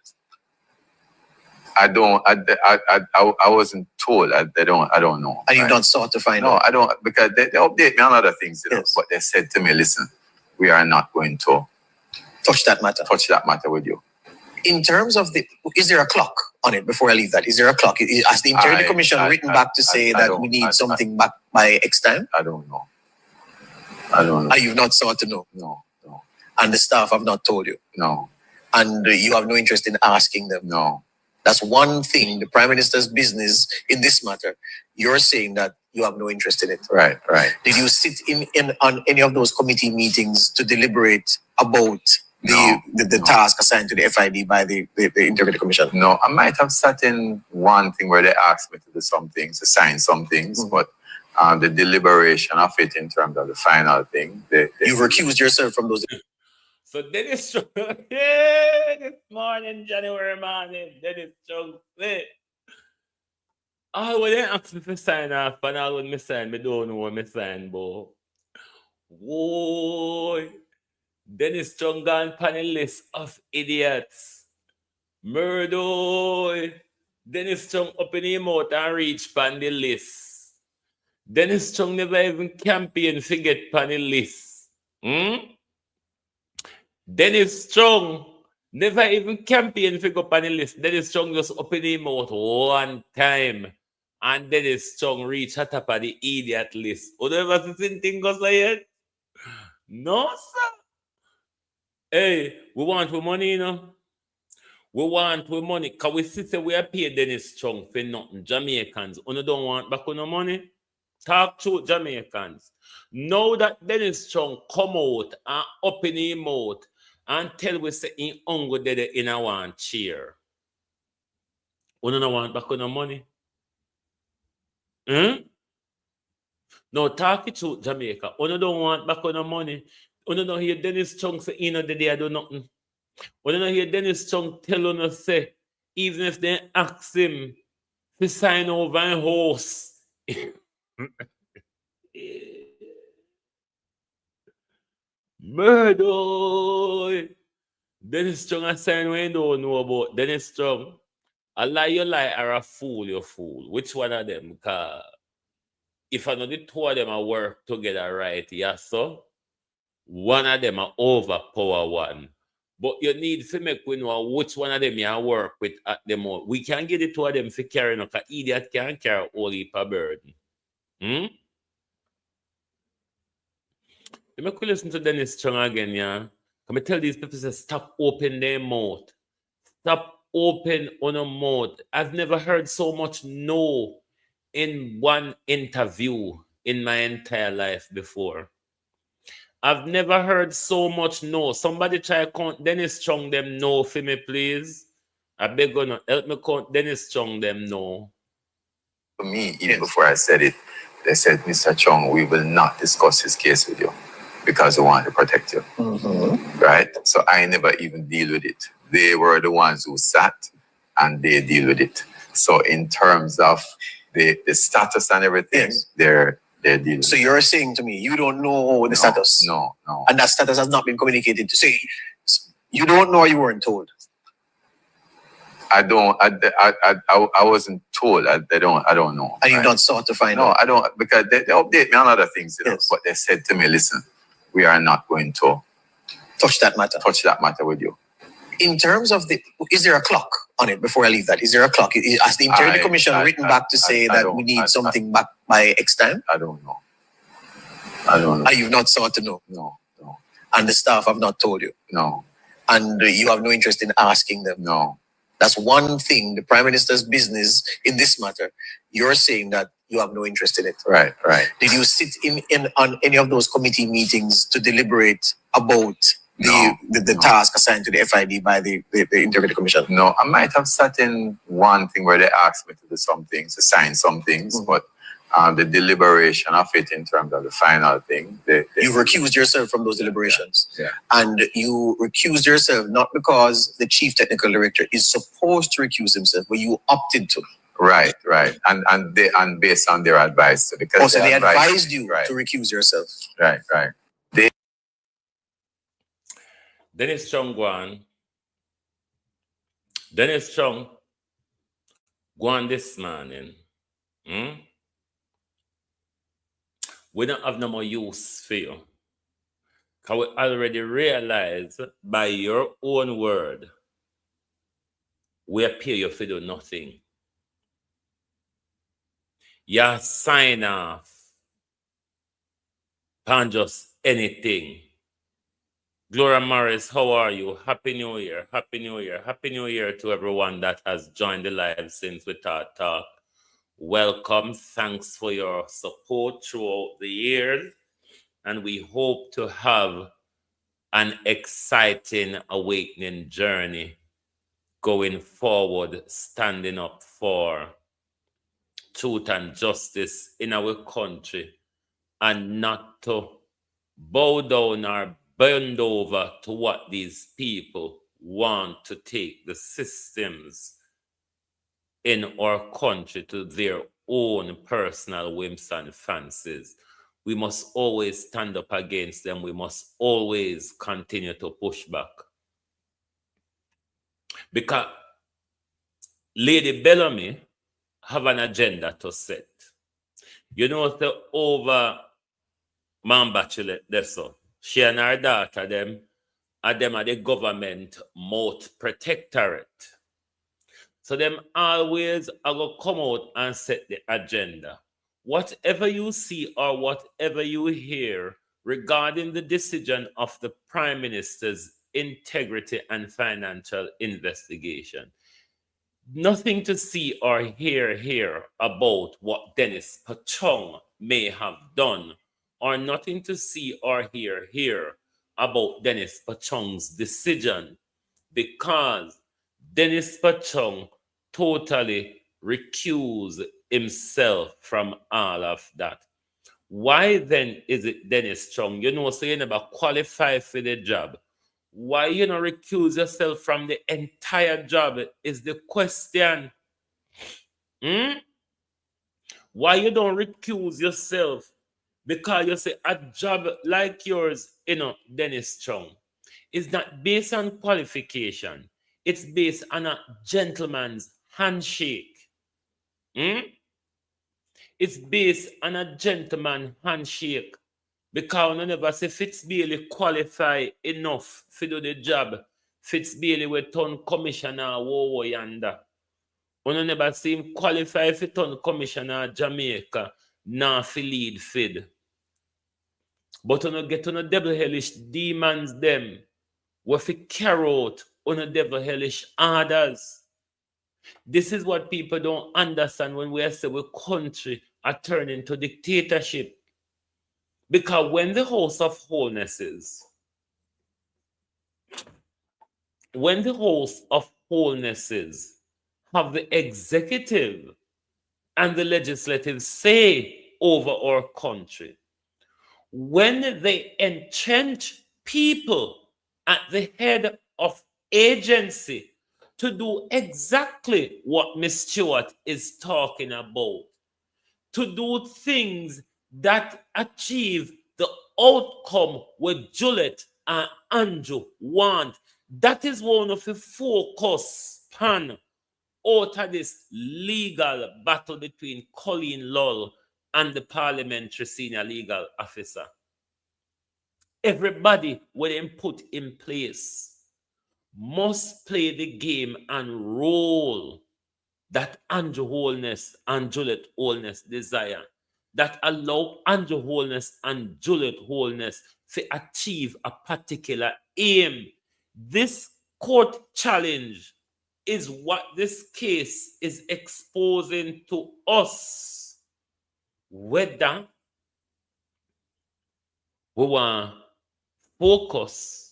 I wasn't told. I don't know. And you've not sought to find out? No, I don't, because they update me on other things, you know. Yes. But they said to me, listen, we are not going to touch that matter with you. In terms of is there a clock on it before I leave that? Is there a clock? Has the Integrity Commission written back to say that we need something back by X time? I don't know. And you've not sought to know? No. And the staff have not told you? No. And you have no interest in asking them? No. That's one thing, the Prime Minister's business in this matter. You're saying that you have no interest in it. Right. Did you sit in on any of those committee meetings to deliberate about the task assigned to the FID by the Integrity Commission? No, I might have sat in one thing where they asked me to do some things, to sign some things, but the deliberation of it in terms of the final thing. You've recused yourself from those. So Dennis Strong, this morning, January morning, Dennis Strong said, when they ask me to sign off, and all when me sign, me don't know what me sign, boy. Whoa. Dennis Strong gone on a list of idiots. Murder. Dennis Strong open him out and reach on the list. Dennis Strong never even campaigned to get on the list. Dennis Strong never even campaigned to go on the list. Dennis Strong just open him out one time. And Dennis Strong reach at top of the idiot list. Would you ever seen things goes like that? No, sir. Hey, we want our money, you know. We want our money. Because we see we are paid Dennis Strong for nothing. Jamaicans, you don't want back on the money? Talk to Jamaicans. Now that Dennis Strong come out and open him out and tell we say in Ungo dead in a one chair. You don't want back on the money? No, talk it to Jamaica. You don't want back on the money. You don't hear Dennis Strong say, the day I do nothing. You don't hear Dennis Strong tell us say, even if they ask him to sign over and horse. Murder. Dennis Strong a sign when you don't know about Dennis Strong. A lie you lie or a fool you fool. Which one of them? Because if I know the two of them are work together right, yes, so one of them are overpower one. But you need to make we know which one of them you work with at the moment. We can't get the two of them to carry no, because idiot can't carry all heap of burden. Let me listen to Dennis Strong again, yeah. Can I tell these people to stop open their mouth. Stop open on a mouth. I've never heard so much no in one interview in my entire life before. I've never heard so much no. Somebody try to count Dennis Strong them no for me, please. I beg you, help me count Dennis Strong them no. For me, even before I said it, they said, Mr. Chung, we will not discuss his case with you because we want to protect you. Right? So I never even deal with it. They were the ones who sat and they deal with it. So in terms of the status and everything, they're dealing. So you're saying to me, you don't know the status? No. And that status has not been communicated to say, you don't know, or you weren't told? I wasn't told. I don't know. And you've not sought to find out? No, I don't, because they update me on other things, you know. But they said to me, listen, we are not going to touch that matter with you. In terms of is there a clock on it before I leave that? Is there a clock? Has the Integrity Commission written back to say that we need something back by X time? I don't know. And you've not sought to know? No. And the staff have not told you? No. And you have no interest in asking them? No. That's one thing, the Prime Minister's business in this matter. You're saying that you have no interest in it. Right. Did you sit in on any of those committee meetings to deliberate about the task assigned to the FID by the Integrity Commission? No, I might have sat in one thing where they asked me to do some things, to sign some things, but the deliberation of it in terms of the final thing. You've recused yourself from those deliberations. Yeah. And you recused yourself not because the Chief Technical Director is supposed to recuse himself, but you opted to. Right. And based on their advice. Because so they advised you to recuse yourself. Right. Dennis Chung Dennis Chung this morning. We don't have no more use for you. Because we already realize by your own word, we appear you for do nothing. You sign off on just anything. Gloria Morris, how are you? Happy New Year. Happy New Year. Happy New Year to everyone that has joined the live since we talk. Welcome. Thanks for your support throughout the years. And we hope to have an exciting awakening journey going forward, standing up for truth and justice in our country, and not to bow down or bend over to what these people want to take the systems in our country to their own personal whims and fancies. We must always stand up against them. We must always continue to push back. Because Lady Bellamy have an agenda to set. You know, the over Man Bachelet, that's so. She and her daughter, them are the government mouth protectorate. So them always are going to come out and set the agenda. Whatever you see or whatever you hear regarding the decision of the Prime Minister's integrity and financial investigation, nothing to see or hear here about what Dennis Pachong may have done, or nothing to see or hear here about Dennis Pachong's decision, because Dennis Pachong totally recused himself from all of that. Why then is it Dennis Chung? You know, so you never qualify for the job. Why you not recuse yourself from the entire job is the question. Why you don't recuse yourself? Because you say a job like yours, Dennis Chung, is not based on qualification. It's based on a gentleman's handshake. It's based on a gentleman handshake. Because we never say Fitzbailey qualify enough to do the job. Fitzbailey will turn commissioner wo yonder. We never see him qualify to turn commissioner Jamaica, nor for lead FID. But we get on a devil hellish demons them. We fi carry out on a devil hellish orders. This is what people don't understand when we say we country are turning to dictatorship. Because when the House of Holnesses, have the executive and the legislative say over our country, when they entrench people at the head of agency to do exactly what Ms. Stewart is talking about, to do things that achieve the outcome what Juliet and Andrew want. That is one of the focus pan out of this legal battle between Colleen Lull and the parliamentary senior legal officer. Everybody with him put in place must play the game and role that Andrew Holness and Juliet Holness desire, that allow Andrew Holness and Juliet Holness to achieve a particular aim. This court challenge is what this case is exposing to us. Whether we want to focus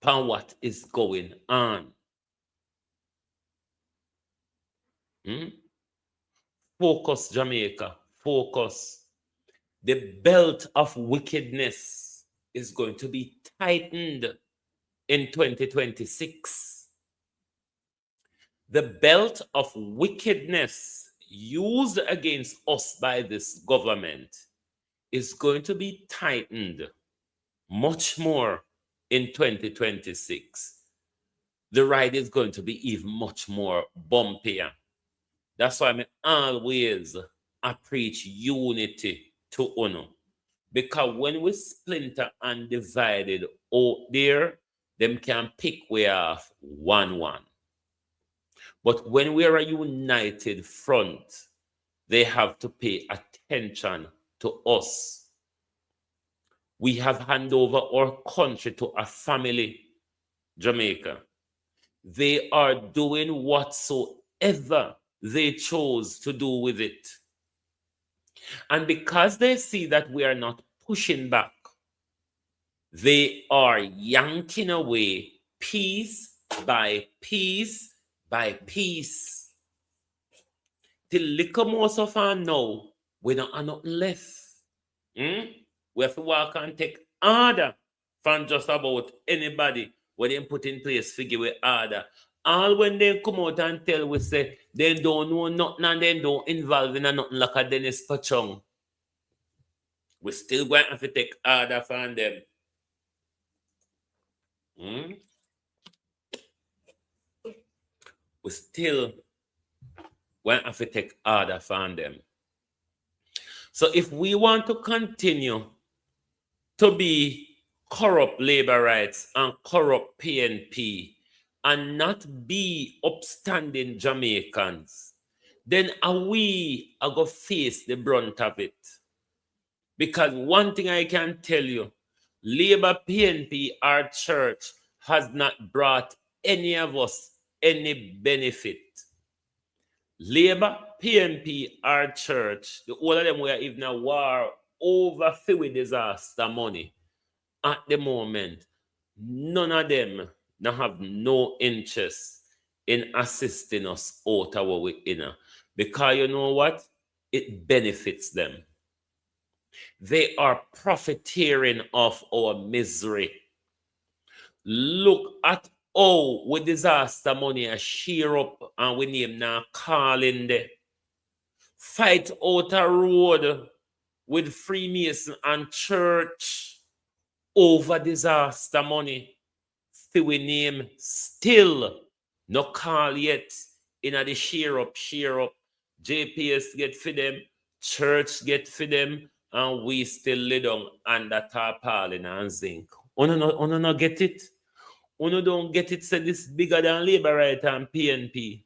on what is going on. Focus, Jamaica. Focus. The belt of wickedness is going to be tightened in 2026. The belt of wickedness used against us by this government is going to be tightened much more in 2026. The ride is going to be even much more bumpier. That's why I preach unity to UNO. Because when we splinter and divided out there, them can pick way off 1-1. But when we are a united front, they have to pay attention to us. We have handed over our country to a family, Jamaica. They are doing whatsoever they chose to do with it. And because they see that we are not pushing back, they are yanking away piece by piece by piece. Till little most of us know we don't have nothing left. We have to walk and take order from just about anybody where they put in place figure with order. All when they come out and tell we say they don't know nothing and they don't involve in nothing like a Dennis Pachong. We still going to have to take order from them. We still going to have to take order from them. So if we want to continue to be corrupt labor rights and corrupt PNP and not be upstanding Jamaicans, then we are going to face the brunt of it. Because one thing I can tell you, Labour, PNP, our church has not brought any of us any benefit. Labour, PNP, our church, the all of them were even a war over with disaster money. At the moment, none of them now have no interest in assisting us out of what we're in. Because you know what? It benefits them. They are profiteering off our misery. Look at how with disaster money a sheer up and we name now calling there. Fight out a road with Freemason and church over disaster money. See we name still no call yet in the sheer up. JPS get for them, church get for them, and we still lay down under tarpaulin and zinc. Uno no get it? Uno don't get it, say this bigger than Labour Right and PNP.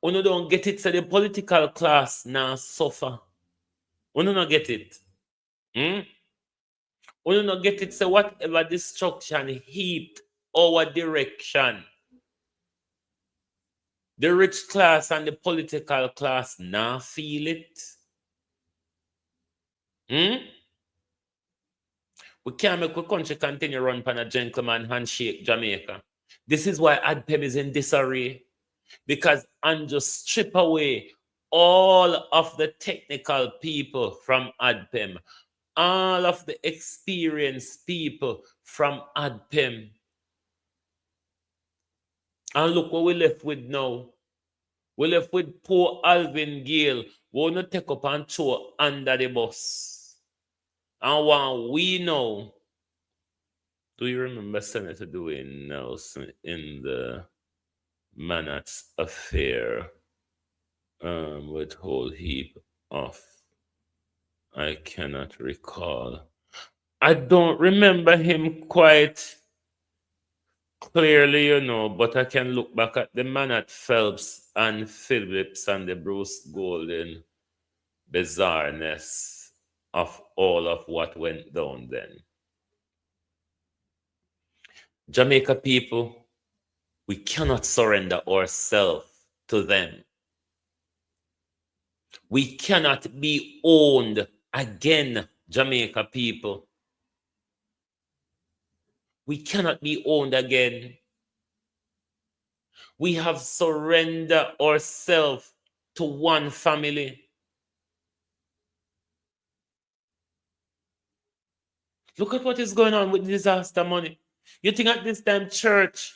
Uno don't get it, say the political class now suffer. Uno no get it. Uno no get it, say whatever destruction heaped our direction, the rich class and the political class now feel it. We can't make our country continue run on a gentleman handshake Jamaica. This is why ADPEM is in disarray. Because and just strip away all of the technical people from ADPEM, all of the experienced people from ADPEM. And look what we left with now. We left with poor Alvin Gale. We want to take up and throw under the bus. And what we know, do you remember Senator Dwayne Nelson in the Manat's affair with whole heap of, I cannot recall. I don't remember him quite clearly, you know, but I can look back at the Manat Phelps and Phillips and the Bruce Golden bizarreness of all of what went down then. Jamaica people, we cannot surrender ourselves to them. We cannot be owned again, Jamaica people. We cannot be owned again. We have surrendered ourselves to one family. Look at what is going on with disaster money. You think at this time church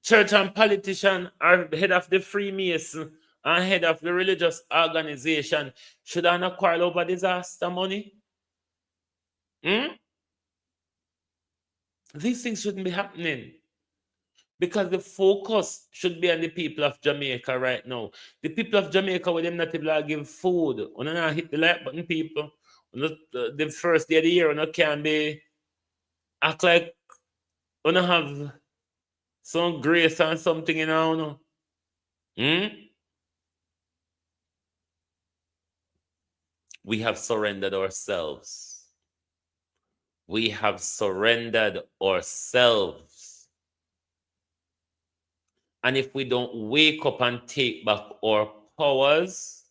Church and politician are head of the Freemason and head of the religious organization. Should I not quarrel over disaster money? These things shouldn't be happening. Because the focus should be on the people of Jamaica right now. The people of Jamaica, with them not able to give food. When I hit the like button, people, the first day of the year, when I can be act like when I have some grace and something, you know. We have surrendered ourselves. We have surrendered ourselves. And if we don't wake up and take back our powers,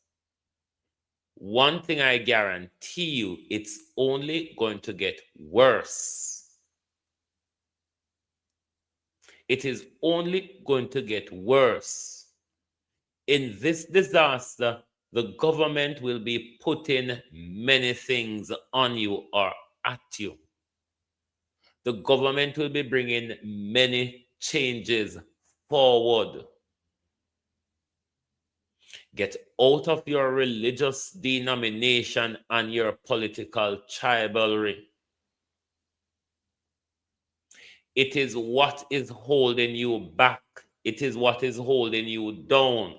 one thing I guarantee you, it's only going to get worse. It is only going to get worse. In this disaster, the government will be putting many things on you or at you. The government will be bringing many changes forward. Get out of your religious denomination and your political tribalism. It is what is holding you back. It is what is holding you down.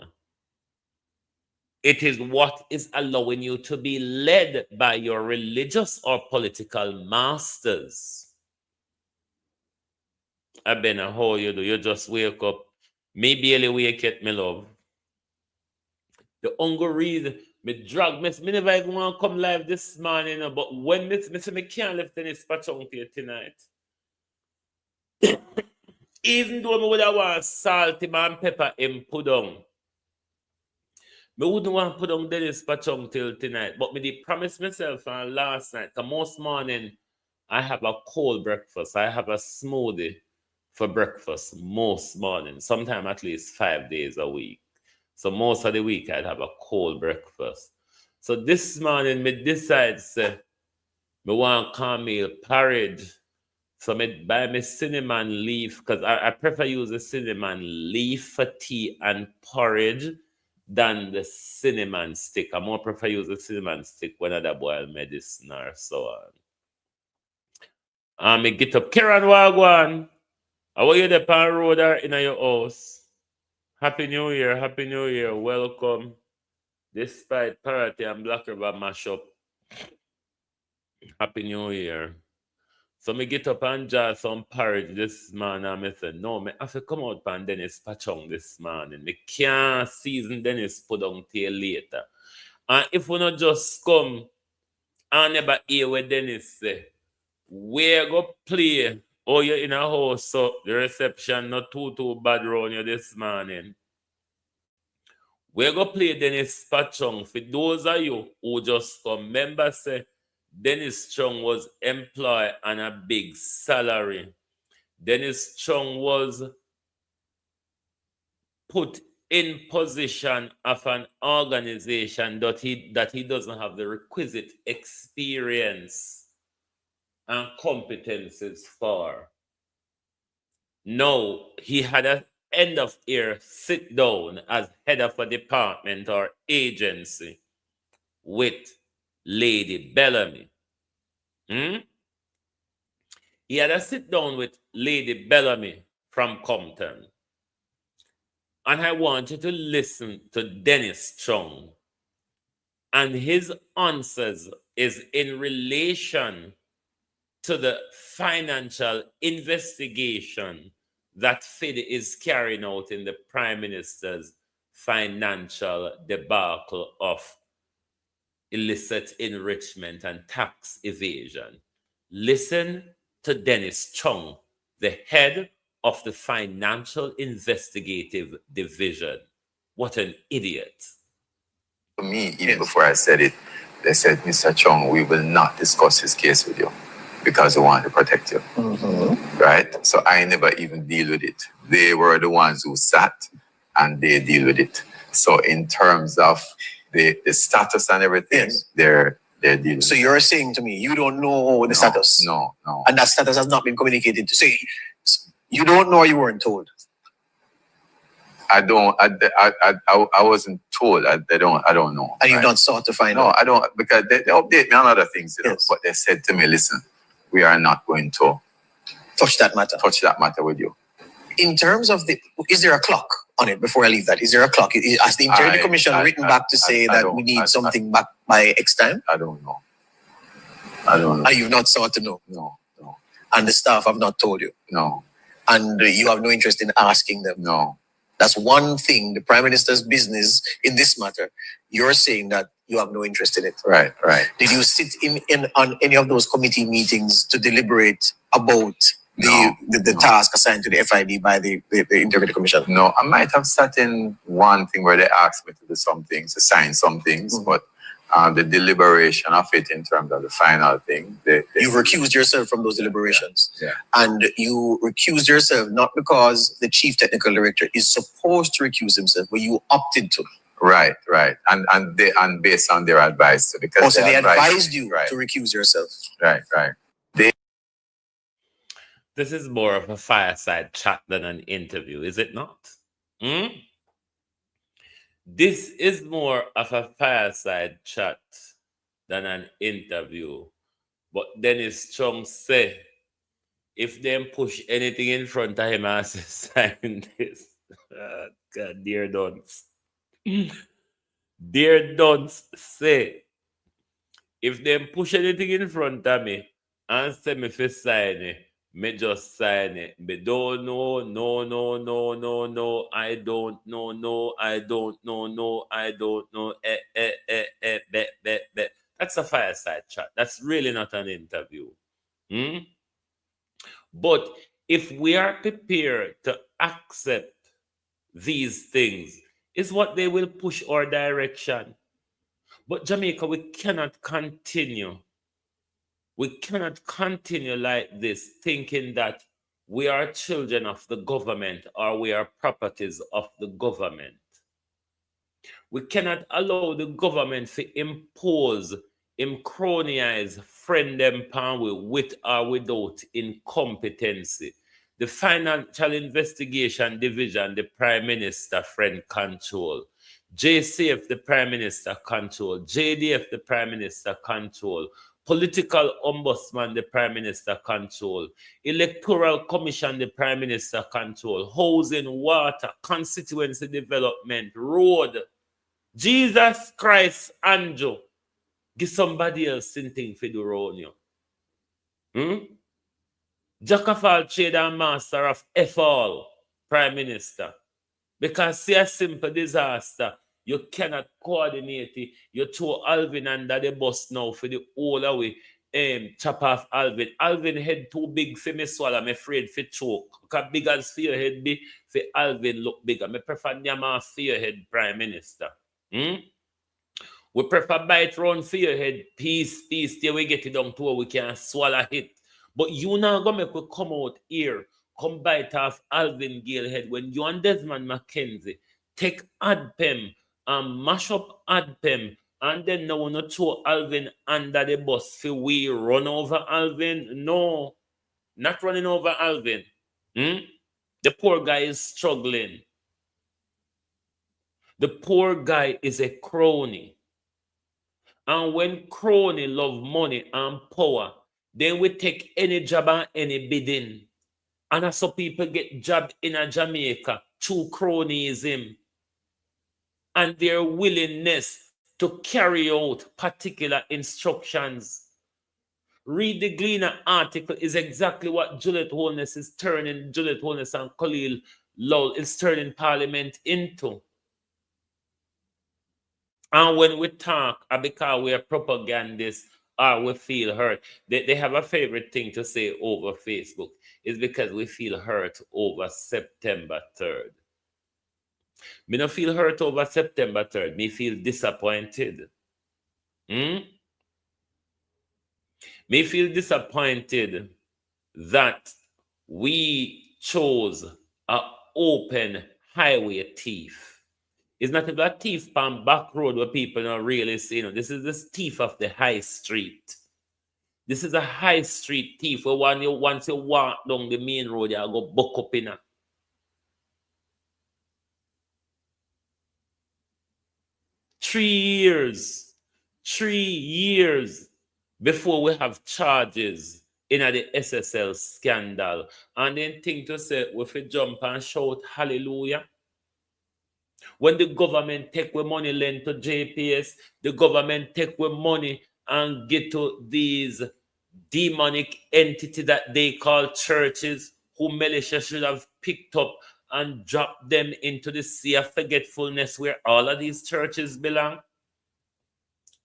It is what is allowing you to be led by your religious or political masters. I been a how you do. You just wake up. Me barely wake yet, me love. The only reason me drag me never even want to come live this morning, but when me say me can't lift any spatchung here tonight. Even though me would have want salt him and pepper him put down. Me wouldn't want to put on Dennis Pachong till tonight, but me did promise myself on last night, because most morning I have a cold breakfast. I have a smoothie for breakfast most mornings, sometimes at least 5 days a week. So most of the week I'd have a cold breakfast. So this morning me decide say me want cornmeal porridge. So me buy me cinnamon leaf, because I prefer use the cinnamon leaf for tea and porridge than the cinnamon stick. I more prefer use the cinnamon stick when I boil medicine or so on. Me get up. Karen Wagwan, how are you there on road or in your house? Happy New Year, Happy New Year, welcome. Despite Parity and Black River mashup, Happy New Year. So me get up and jar some porridge this morning and me say, no, me have to come out pan Dennis Pachong this morning. Me can't season Dennis put on till later. And if we not just come and never hear what Dennis say, we go play. Oh, you're in a house, so the reception not too bad around you this morning. We go play Dennis Pachong. For those of you who just come, remember say, Dennis Chung was employed on a big salary. Dennis Chung was put in position of an organization that he doesn't have the requisite experience and competences for. No, he had an end of year sit down as head of a department or agency with Lady Bellamy. He had a sit down with Lady Bellamy from Compton. And I want you to listen to Dennis Chung. And his answers is in relation to the financial investigation that FID is carrying out in the Prime Minister's financial debacle of illicit enrichment and tax evasion. Listen to Dennis Chung, the head of the Financial Investigative Division. What an idiot. For me, even before I said it, they said, Mr. Chung, we will not discuss his case with you because we want to protect you. Right? So I never even deal with it. They were the ones who sat and they deal with it. So in terms of the status and everything, they're dealing. So you're saying to me, you don't know the status? No. And that status has not been communicated to say, you don't know or you weren't told? I don't. I wasn't told. I don't know. And you've not sought to find out? No, I don't, because they update me on other things. Yes. But they said to me, listen, we are not going to touch that matter with you. In terms of is there a clock on it before I leave that? Is there a clock? Has the Integrity Commission written back to say that we need something back by X time? I don't know. And you've not sought to know? No. And the staff have not told you? No. And you have no interest in asking them? No. That's one thing, the Prime Minister's business in this matter. You're saying that you have no interest in it. Right. Did you sit in on any of those committee meetings to deliberate about the task assigned to the FID by the Integrity Commission? No, I might have sat in one thing where they asked me to do some things, to sign some things, but the deliberation of it in terms of the final thing. You've recused yourself from those deliberations. Yeah. And you recused yourself not because the Chief Technical Director is supposed to recuse himself, but you opted to. Right. And based on their advice. Because they advised you to recuse yourself. Right. This is more of a fireside chat than an interview, is it not? This is more of a fireside chat than an interview. But Dennis Chung say, if them push anything in front of him and say, sign this. God, dear Dunce. Dear Dunce say, if them push anything in front of me and say me fi sign it, me just sign it. Me don't know, no, I don't know, no, I don't know, bet. That's a fireside chat. That's really not an interview. But if we are prepared to accept these things, is what they will push our direction. But Jamaica, we cannot continue. We cannot continue like this, thinking that we are children of the government or we are properties of the government. We cannot allow the government to impose, cronyise, friend them pan with or without incompetency. The Financial Investigation Division, the Prime Minister friend control. JCF, the Prime Minister control. JDF, the Prime Minister control. Political Ombudsman, the Prime Minister control. Electoral Commission, the Prime Minister control. Housing, water, constituency development, road. Jesus Christ, Andrew. Give somebody else something for the road, you. Jack of all trade and master of F all, Prime Minister. Because see a simple disaster, you cannot coordinate it. You throw Alvin under the bus now for the whole away. Chop off Alvin. Alvin head too big for me swallow. I'm afraid for choke. Because big as for your head be, for Alvin look bigger. I prefer Nyama for your head, Prime Minister. We prefer bite round for your head. Peace, till we get it down to where we can swallow it. But you now gonna make we come out here, come bite off Alvin Gale head when you and Desmond McKenzie take ADPEM and mash up ADPEM, and then now we not throw Alvin under the bus for we run over Alvin. No, not running over Alvin. The poor guy is struggling. The poor guy is a crony. And when crony love money and power, then we take any job and any bidding. And that's how people get job in a Jamaica through cronyism and their willingness to carry out particular instructions. Read the Gleaner article is exactly what Juliet Holness and Khalil Lowell is turning Parliament into. And when we talk, because we are propagandists or we feel hurt, they have a favorite thing to say over Facebook. It's because we feel hurt over September 3rd. Me not feel hurt over September 3rd. Me feel disappointed. Me feel disappointed that we chose an open highway thief. It's not a thief on back road where people don't really see. This is the thief of the high street. This is a high street thief where once you walk down the main road, you go buck up in. 3 years. 3 years before we have charges in the SSL scandal. And then think to say, if we jump and shout hallelujah. When the government take with money lent to JPS, the government take with money and get to these demonic entity that they call churches, who militia should have picked up and dropped them into the sea of forgetfulness where all of these churches belong.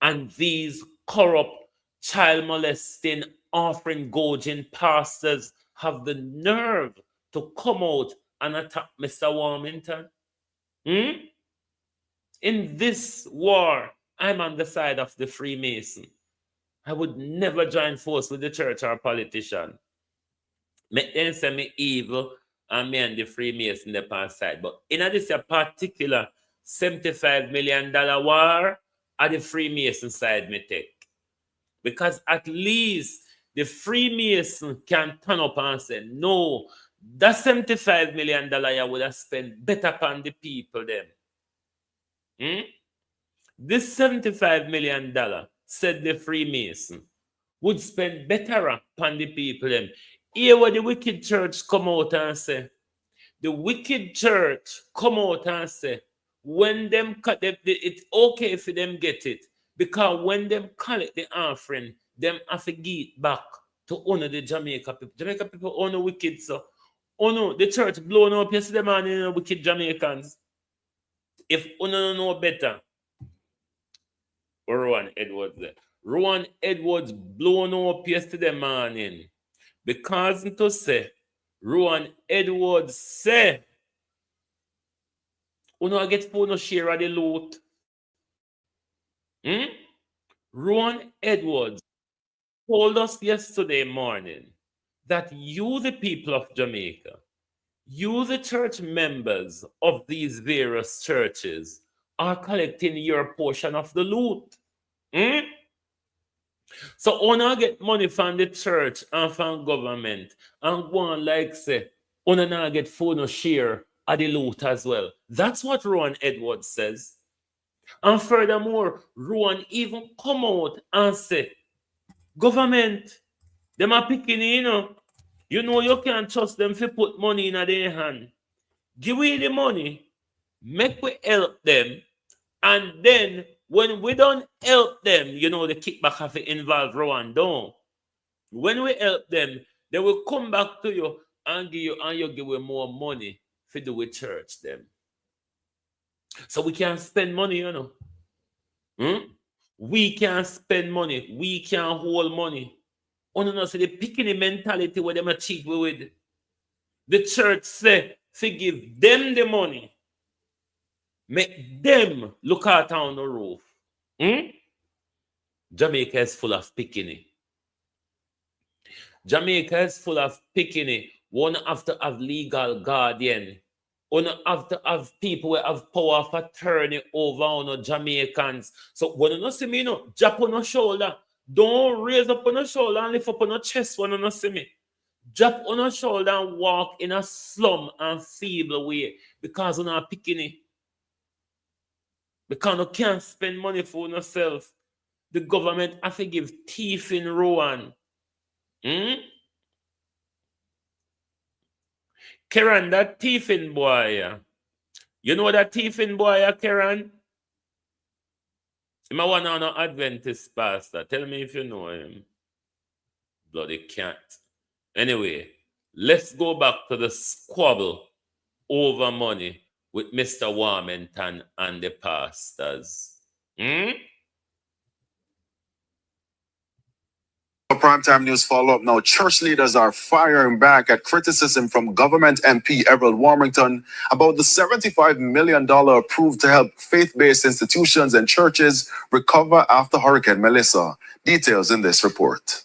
And these corrupt, child molesting, offering gouging pastors have the nerve to come out and attack Mr. Warmington. In this war, I'm on the side of the Freemason. I would never join force with the church or politician. Make them say me evil and me and the Freemason the past side. But in this particular $75 million war, at the Freemason side me take. Because at least the Freemason can turn up and say, no, that $75 million I would have spent better upon the people them. This $75 million, said the Freemason, would spend better upon the people them. Here where the wicked church come out and say, the wicked church come out and say, when them cut it's okay for them get it, because when them collect the offering, them have to give it back to honor the Jamaica people. Jamaica people honor wicked, so honor the church blown up yesterday morning, wicked Jamaicans. If honor know better, Rowan Edwards there. Rowan Edwards blown up yesterday morning because to say Rowan Edwards say I get for no share of the loot. Rowan Edwards told us yesterday morning that you, the people of Jamaica, you, the church members of these various churches, are collecting your portion of the loot. So una get money from the church and from government and go on like say, una na get for no share of the loot as well. That's what Rowan Edwards says. And furthermore, Rowan even come out and say, government, them are picking you know you can't trust them to put money in their hand. Give we the money, make we help them, and then when we don't help them, the kickback have to involve Rowan down. When we help them, they will come back to you and you give them more money for do with church them. So we can spend money, We can spend money. We can hold money. So the picking mentality where them cheat with. The church say, forgive them the money. Make them look out on the roof. Jamaica is full of picking. Jamaica is full of picking. One have to have legal guardian. One have to have people who have power of attorney over on Jamaicans. So when you see me, jump on your shoulder. Don't raise up on your shoulder and lift up on your chest when you see me. Drop on your shoulder and walk in a slum and feeble way because you're not picking it. Because you can't spend money for yourself. The government have to give thief in Rowan. Karen, that thiefing boy. You know that thiefing boy, Karen? Him a one on an Adventist pastor. Tell me if you know him. Bloody cat. Anyway, let's go back to the squabble over money with Mr. Warmington and the pastors. Primetime news follow-up now. Church leaders are firing back at criticism from government MP Everett Warmington about the $75 million approved to help faith-based institutions and churches recover after Hurricane Melissa. Details in this report.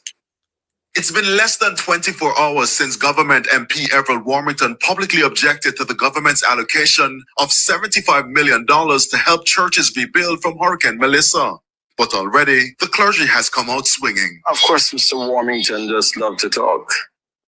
It's been less than 24 hours since government MP Everett Warmington publicly objected to the government's allocation of $75 million to help churches rebuild from Hurricane Melissa. But already, the clergy has come out swinging. Of course, Mr. Warmington just loved to talk.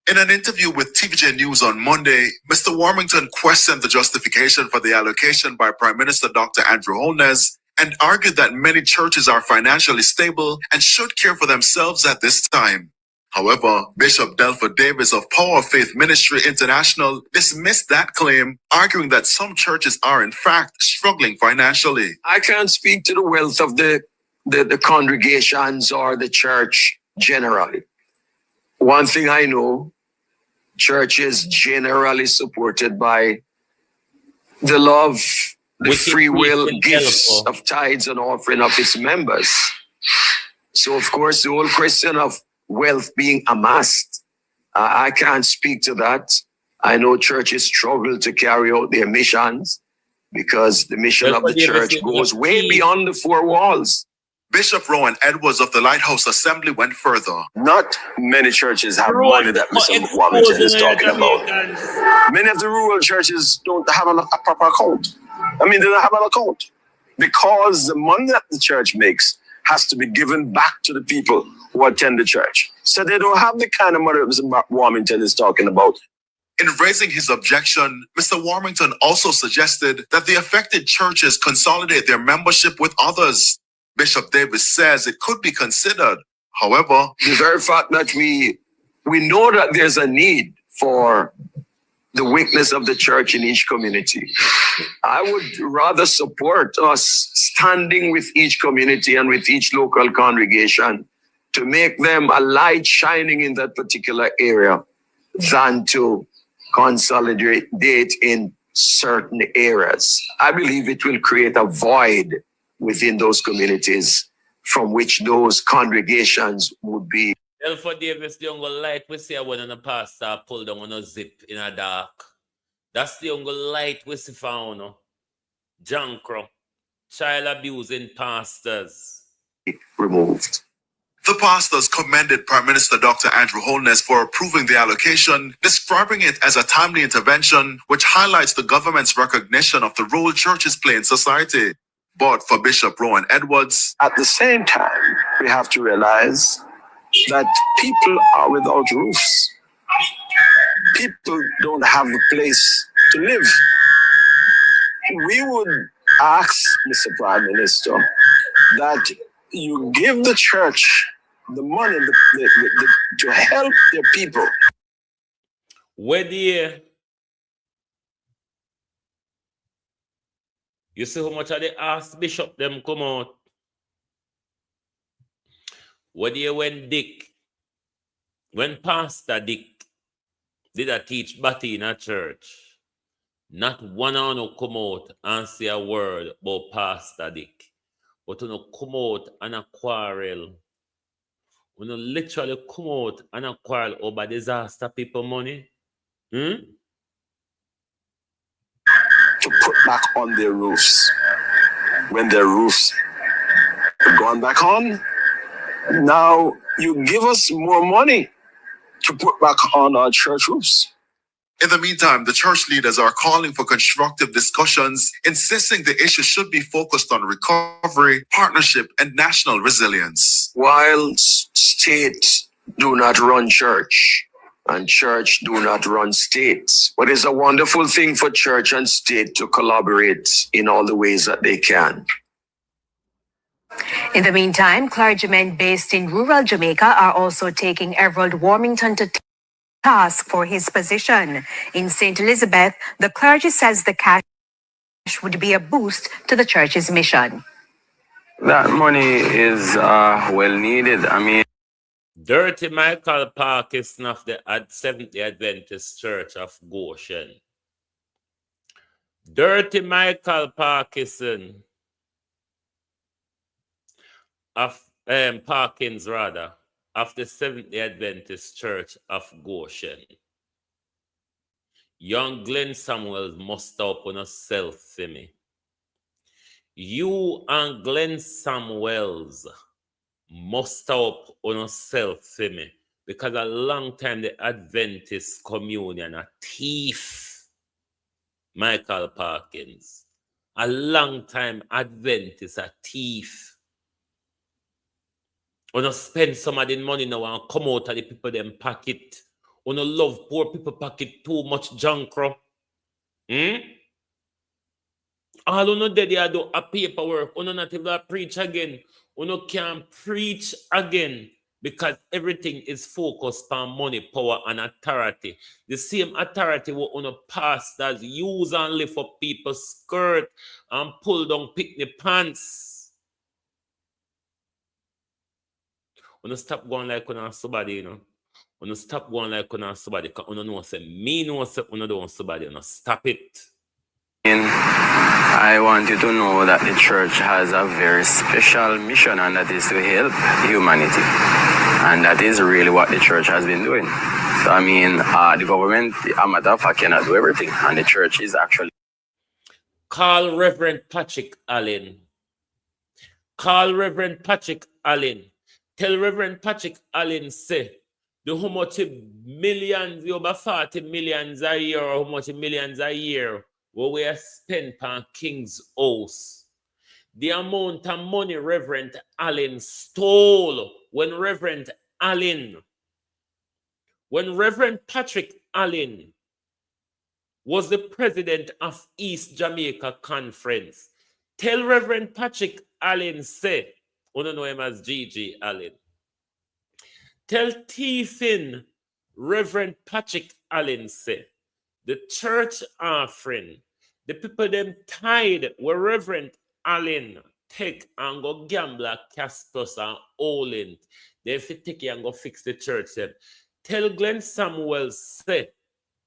In an interview with TVJ News on Monday, Mr. Warmington questioned the justification for the allocation by Prime Minister Dr. Andrew Holness and argued that many churches are financially stable and should care for themselves at this time. However, Bishop Delford Davis of Power of Faith Ministry International dismissed that claim, arguing that some churches are in fact struggling financially. I can't speak to the wealth of the congregations or the church generally. One thing I know, church is generally supported by the love, the free will gifts of tithes and offering of its members. So, of course, the whole question of wealth being amassed, I can't speak to that. I know churches struggle to carry out their missions because the mission of the church goes way beyond the four walls. Bishop Rowan Edwards of the Lighthouse Assembly went further. Not many churches have money that Mr. Warmington is talking about. Many of the rural churches don't have a proper account. I mean, they don't have an account because the money that the church makes has to be given back to the people who attend the church. So they don't have the kind of money that Mr. Warmington is talking about. In raising his objection, Mr. Warmington also suggested that the affected churches consolidate their membership with others. Bishop Davis says it could be considered. However, the very fact that we know that there's a need for the weakness of the church in each community, I would rather support us standing with each community and with each local congregation to make them a light shining in that particular area than to consolidate in certain areas. I believe it will create a void within those communities from which those congregations would be. For Davis, the young light we see when the pastor pull down on a zip in a dark. That's the young light we see found. Jankro, child abusing pastors. Removed. The pastors commended Prime Minister Dr. Andrew Holness for approving the allocation, describing it as a timely intervention which highlights the government's recognition of the role churches play in society. But for Bishop Rowan Edwards, at the same time, we have to realize that people are without roofs. People don't have a place to live. We would ask Mr. Prime Minister that you give the church the money to help their people. Where you see how much of the Archbishop them come out? What year when Pastor Dick did a teach Batty in a church, not one on no come out and say a word about Pastor Dick, but you know come out and a quarrel. You know literally come out and a quarrel over disaster people money. To put back on their roofs. When their roofs are gone back on, now you give us more money to put back on our church roofs. In the meantime, the church leaders are calling for constructive discussions, insisting the issue should be focused on recovery, partnership, and national resilience. While states do not run church, and church do not run states, but it's a wonderful thing for church and state to collaborate in all the ways that they can. In the meantime, clergymen based in rural Jamaica are also taking Everald Warmington to task for his position. In St. Elizabeth, the clergy says the cash would be a boost to the church's mission. That money is well needed. I mean, Dirty Michael Parkinson of the Seventh-day Adventist Church of Goshen. Dirty Michael Parkinson of Parkins rather of the Seventh-day Adventist Church of Goshen. Young Glenn Samuels must open a self for me. You and Glenn Samuels must up on yourself for me, because a long time the Adventist communion a thief Michael Parkins. A long time Adventist a thief. When you spend some of the money now and come out of the people them pocket. When you love poor people pocket too much junk. All uno dead here do a paperwork. Uno not even preach again. Uno can't preach again because everything is focused on money, power, and authority. The same authority what uno pastors use and lift up people's skirt and pull down picnic pants. Uno stop going like uno somebody, you know. Uno stop going like uno somebody because uno know say me know say uno don't somebody. Uno stop it. I want you to know that the church has a very special mission, and that is to help humanity. And that is really what the church has been doing. So, I mean, the government, a matter of fact, cannot do everything. And the church is actually... Call Reverend Patrick Allen. Call Reverend Patrick Allen. Tell Reverend Patrick Allen, say, the how much millions, over 40 millions a year, or how much millions a year, what we are spent on King's House. The amount of money Reverend Allen stole when Reverend Patrick Allen was the president of East Jamaica Conference. Tell Reverend Patrick Allen, say, I don't know him as G.G. Allen. Tell Tiffin, Reverend Patrick Allen, say, the church offering, the people them tied where Reverend Allen take and go gamble at Castus and Olin. They fit take and go fix the church then. Tell Glenn Samuel, say,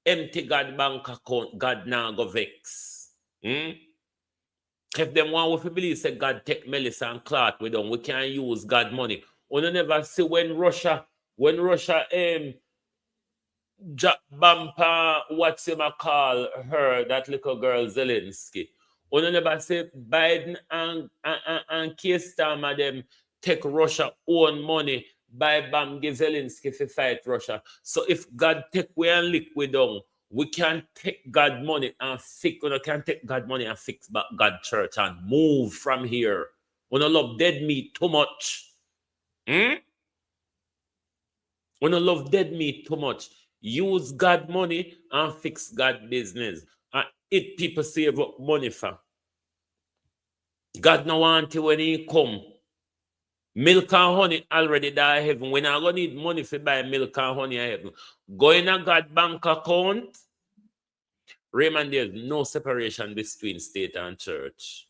empty God bank account, God now go vex. If them want to believe say God take Melissa and Clark with them, we can't use God money. We never see when Russia Jack Bumper, what's him call her, that little girl Zelensky. We never say Biden and Keir Starmer them take Russia own money buy bam give Zelensky to fight Russia. So if God take we and liquid down, we can take God money and fix. We can take God money and fix back God church and move from here. We don't love dead meat too much. We don't love dead meat too much. Use God money and fix God business. And it people save up money for. God no want it when he come. Milk and honey already die heaven. We're not going to need money to buy milk and honey in heaven. Go in a God bank account. Raymond, there's no separation between state and church.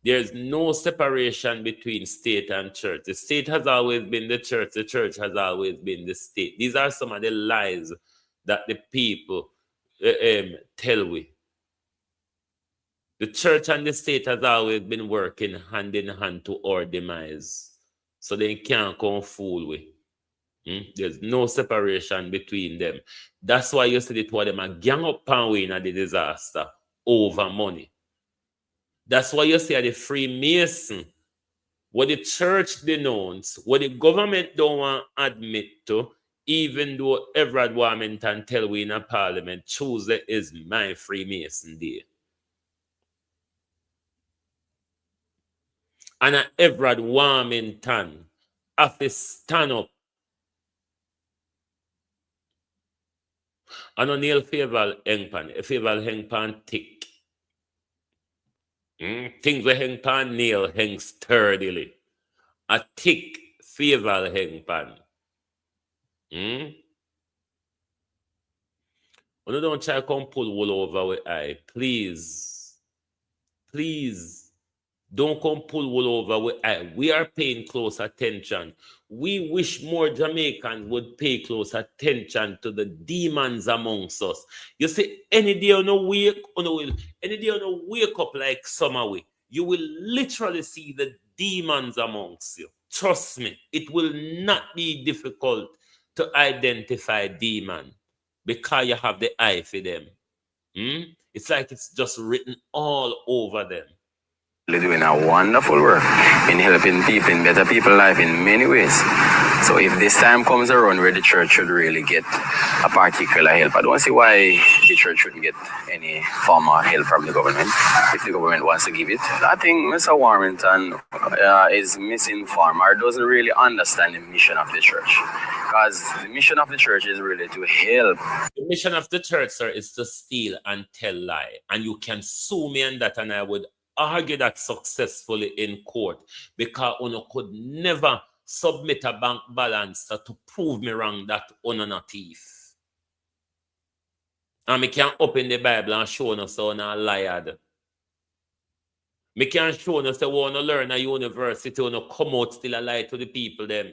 There's no separation between state and church. The state has always been the church has always been the state. These are some of the lies that the people tell we. The church and the state has always been working hand in hand to our demise. So they can't come fool with. There's no separation between them. That's why you see the two of them are gang up and win at the disaster over money. That's why you see the Freemason, what the church denounce, what the government don't want to admit to, even though Everard Warmington tell we in a parliament, Tuesday is my Freemason day. And Everard Warmington have to stand up and on nail favor hangpan thick. Things we hangpan nail hang sturdily. A thick favor hangpan. You don't try to come pull wool over with eye. Please. Please. Don't come pull wool over with eye. We are paying close attention. We wish more Jamaicans would pay close attention to the demons amongst us. You see, any day on a wake up like summer way, you will literally see the demons amongst you. Trust me, it will not be difficult to identify demon because you have the eye for them. It's like it's just written all over them. doing a wonderful work in helping people, in better people's life in many ways. So if this time comes around where the church should really get a particular help, I don't see why the church shouldn't get any form of help from the government if the government wants to give it. I think Mr. Warrington is misinformed or doesn't really understand the mission of the church. Because the mission of the church is really to help. The mission of the church, sir, is to steal and tell lie. And you can sue me on that, and I would argue that successfully in court, because one could never submit a bank balance to prove me wrong that one not thief. And me can open the Bible and show no so a liar. Me can show no say we want to learn at university, want to come out still a lie to the people them.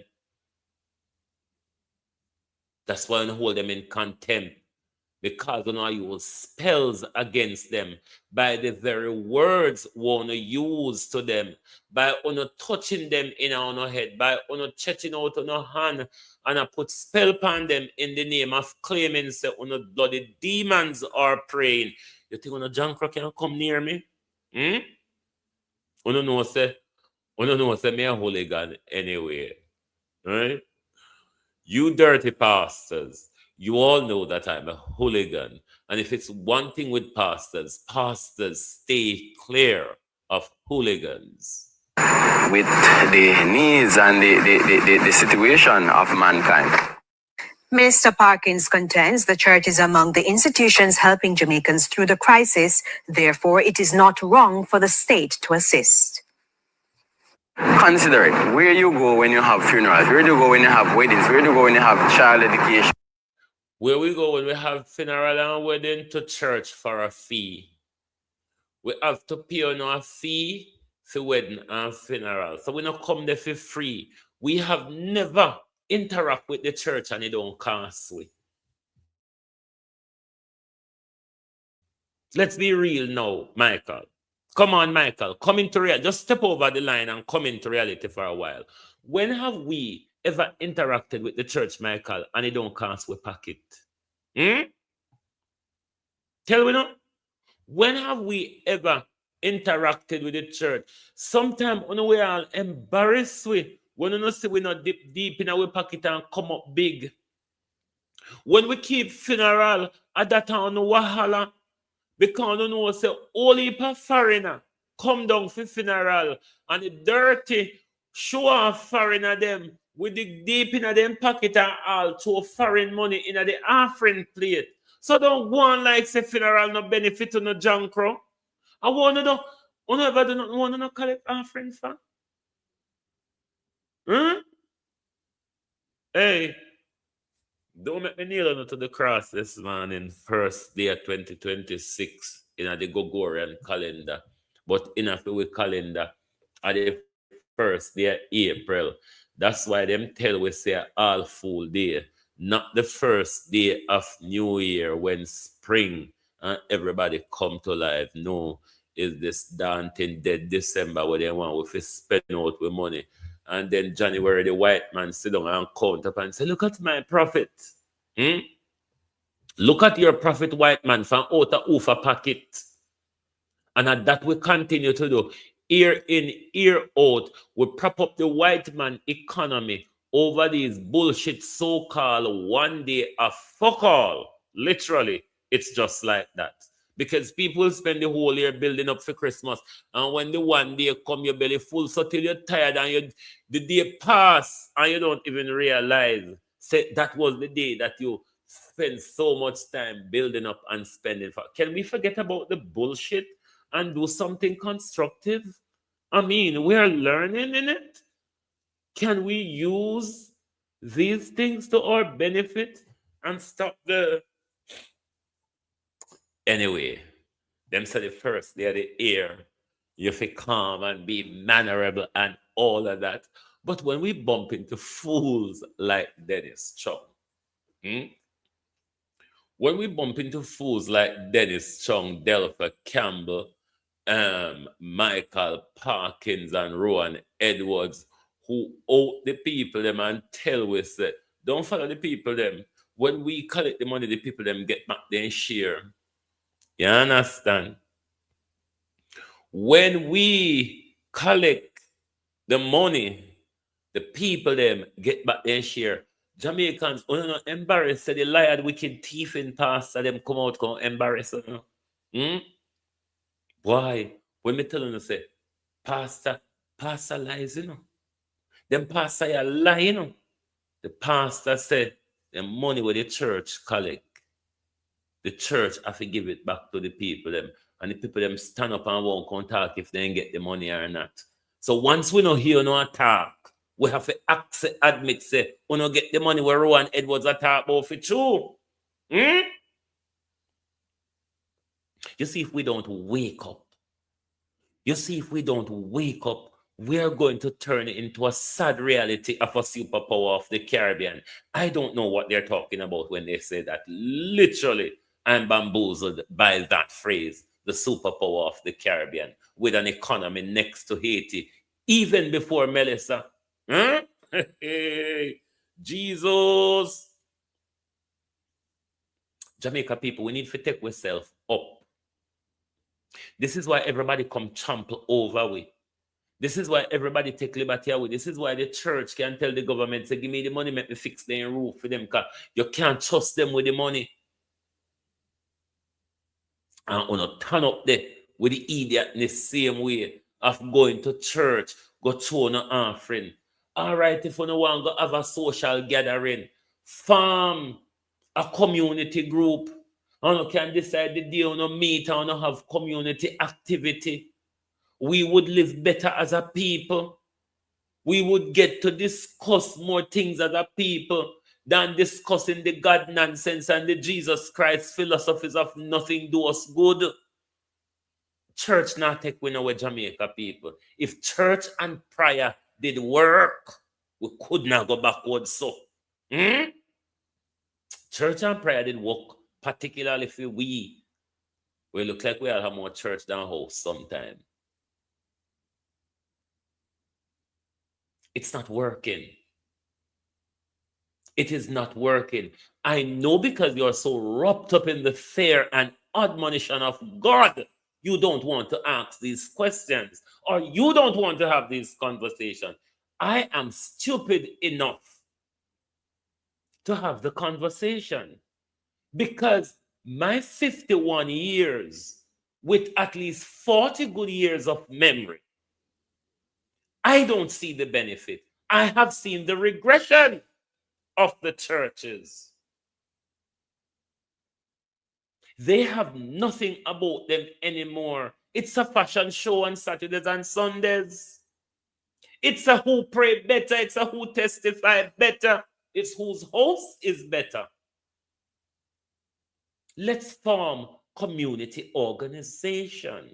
That's why I hold them in contempt. Because I use spells against them by the very words we want to use to them, by touching them in our head, by checking out on our hand, and I put spell upon them in the name of claiming say bloody demons are praying. You think John Crow can come near me? Know say me a hooligan anyway. Right? You dirty pastors. You all know that I'm a hooligan. And if it's one thing with pastors, pastors stay clear of hooligans. With the needs and the situation of mankind. Minister Parkins contends the church is among the institutions helping Jamaicans through the crisis. Therefore, it is not wrong for the state to assist. Consider it. Where you go when you have funerals? Where do you go when you have weddings? Where do you go when you have child education? Where we go when we have funeral and wedding? To church for a fee. We have to pay on a fee for wedding and funeral. So we don't come there for free. We have never interact with the church and it don't cost we. Let's be real now, Michael. Come on, Michael. Come into reality. Just step over the line and come into reality for a while. When have we ever interacted with the church, Michael, and it don't cost we pocket? Tell me now. When have we ever interacted with the church? Sometimes we are embarrassed with when we see we not deep in our pocket and come up big. When we keep funeral at that time wahala, because you know say all heap of foreigner come down for funeral and the dirty show off foreigner them with the deep in them pocket and all to foreign money in the offering plate. So don't go on like say funeral no benefit to no John Crow. I want to know, you never do not want to collect offering for? Hey, don't make me kneel to the cross this morning, first day of 2026 in the Gregorian calendar. But in a with calendar, at the first day of April. That's why them tell we say all full day, not the first day of New Year when spring and everybody come to life. No, is this daunting dead December where they want to spend out with money. And then January, the white man sit down and count up and say, look at my profit. Look at your profit, white man, from out of Ufa pocket. And that we continue to do. Year in, year out, we prop up the white man economy over these bullshit so-called one day of fuck all. Literally, it's just like that. Because people spend the whole year building up for Christmas. And when the one day come, your belly full, so till you're tired and the day pass and you don't even realize that was the day that you spend so much time building up and spending for. Can we forget about the bullshit and do something constructive? I mean, we're learning in it. Can we use these things to our benefit and stop the... Anyway, them say the first day of the year, you feel calm and be mannerable and all of that. But when we bump into fools like Dennis Chung, when we bump into fools like Dennis Chung, Delpha Campbell, Michael Parkins and Rowan Edwards, who owe the people them and tell us that don't follow the people them. When we collect the money, the people them get back their share. You understand? when we collect the money, the people them get back their share. Jamaicans, not embarrassed. The liar, wicked thief in pastor them come out, come embarrass. Why? When me tell you, say, pastor lies, Them pastor are lying, The pastor said, the money where the church collect, the church have to give it back to the people them. And the people them stand up and won't come talk if they ain't get the money or not. So once we don't hear no attack, we have to admit, say, we don't get the money where Rowan Edwards attack about for true. You see, if we don't wake up, we're going to turn it into a sad reality of a superpower of the Caribbean. I don't know what they're talking about when they say that. Literally, I'm bamboozled by that phrase, the superpower of the Caribbean, with an economy next to Haiti, even before Melissa. Jesus. Jamaica people, we need to take ourselves up. This is why everybody come trample over we. This is why everybody take liberty away. This is why the church can tell the government, say, give me the money, make me fix their roof for them, because you can't trust them with the money. And on a turn up there with the idiot in the same way of going to church, go throw no offering. All right, if you don't want to have a social gathering, form a community group, and you can decide the day you meet and you have community activity. We would live better as a people. We would get to discuss more things as a people than discussing the God nonsense and the Jesus Christ philosophies of nothing do us good. Church not take we know Jamaica people. If church and prayer did work, we could not go backwards. So, church and prayer did work, particularly if we look like we have more church than house sometime. It's not working. It is not working. I know, because you're so wrapped up in the fear and admonition of God, you don't want to ask these questions, or you don't want to have these conversations. I am stupid enough to have the conversation, because my 51 years with at least 40 good years of memory, I don't see the benefit. I have seen the regression of the churches. They have nothing about them anymore. It's a fashion show on Saturdays and Sundays. It's a who pray better. It's a who testify better. It's whose house is better. Let's form community organization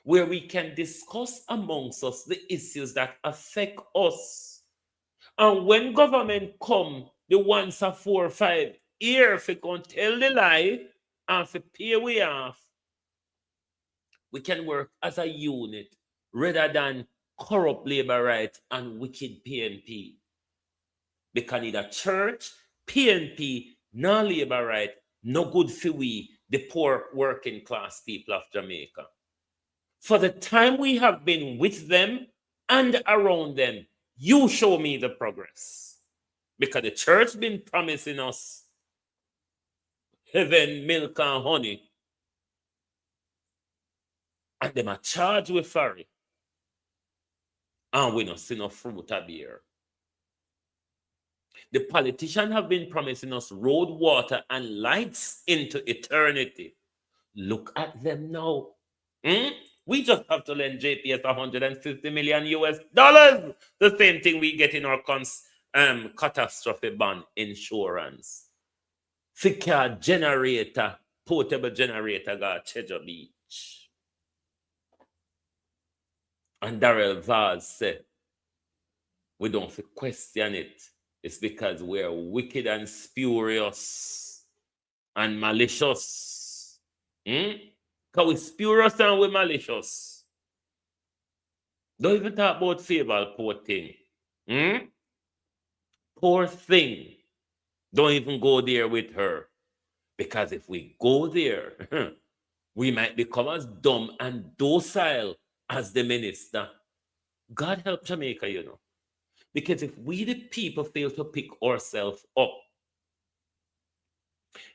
where we can discuss amongst us the issues that affect us. And when government come, the ones are 4 or 5 years, if we can tell the lie and if we pay we off, we can work as a unit rather than corrupt labor rights and wicked PNP. Because neither church, PNP, nor labor right, no good for we, the poor working class people of Jamaica. For the time we have been with them and around them, you show me the progress. Because the church been promising us heaven, milk, and honey. And them are charged with ferry. And we don't see no fruit of beer. The politicians have been promising us road, water, and lights into eternity. Look at them now. We just have to lend JPS 150 million US dollars. The same thing we get in our catastrophe bond insurance. Fika generator, portable generator got Cheddar Beach. And Darrell Vaz said, we don't question it. It's because we're wicked and spurious and malicious. Because we're spurious and we're malicious. Don't even talk about Fable, poor thing. Poor thing. Don't even go there with her. Because if we go there, We might become as dumb and docile as the minister. God help Jamaica, you know. Because if we, the people, fail to pick ourselves up,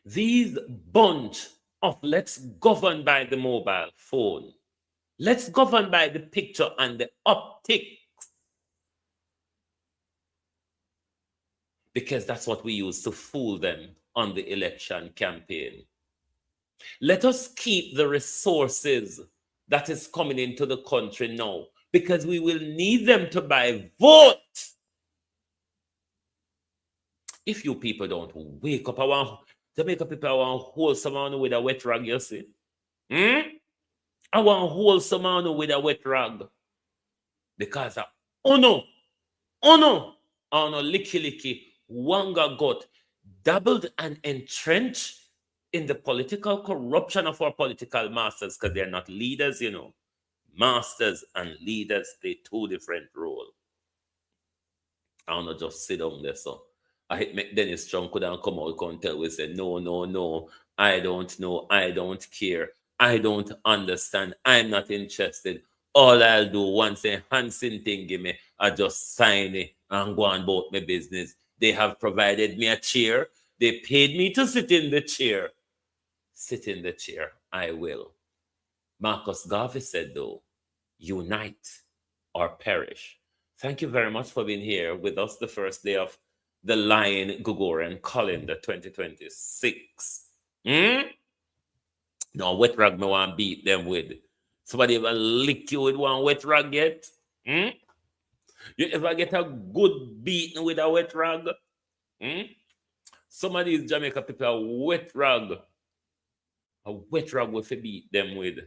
these bunch of let's govern by the mobile phone, let's govern by the picture and the optics, because that's what we use to fool them on the election campaign. Let us keep the resources that is coming into the country now, because we will need them to buy vote. If you people don't wake up, I want Jamaica people, I want wholesome on with a wet rag, you see. I want wholesome on with a wet rag. Because oh no, licky, wanga got doubled and entrenched in the political corruption of our political masters, because they're not leaders, you know. Masters and leaders play two different roles. I don't know, just sit down there. So I hit Dennis Strong could have come out and tell we say, no, I don't know, I don't care, I don't understand, I'm not interested. All I'll do once a Hansen thing give me, I just sign it and go on about my business. They have provided me a chair. They paid me to sit in the chair. Sit in the chair, I will. Marcus Garvey said, though, unite or perish. Thank you very much for being here with us the first day of the Lion Gregorian calendar 2026. No, wet rag me want beat them with. Somebody ever lick you with one wet rag yet? You ever get a good beating with a wet rag? Some of these Jamaica people are wet rag. A wet rag will beat them with.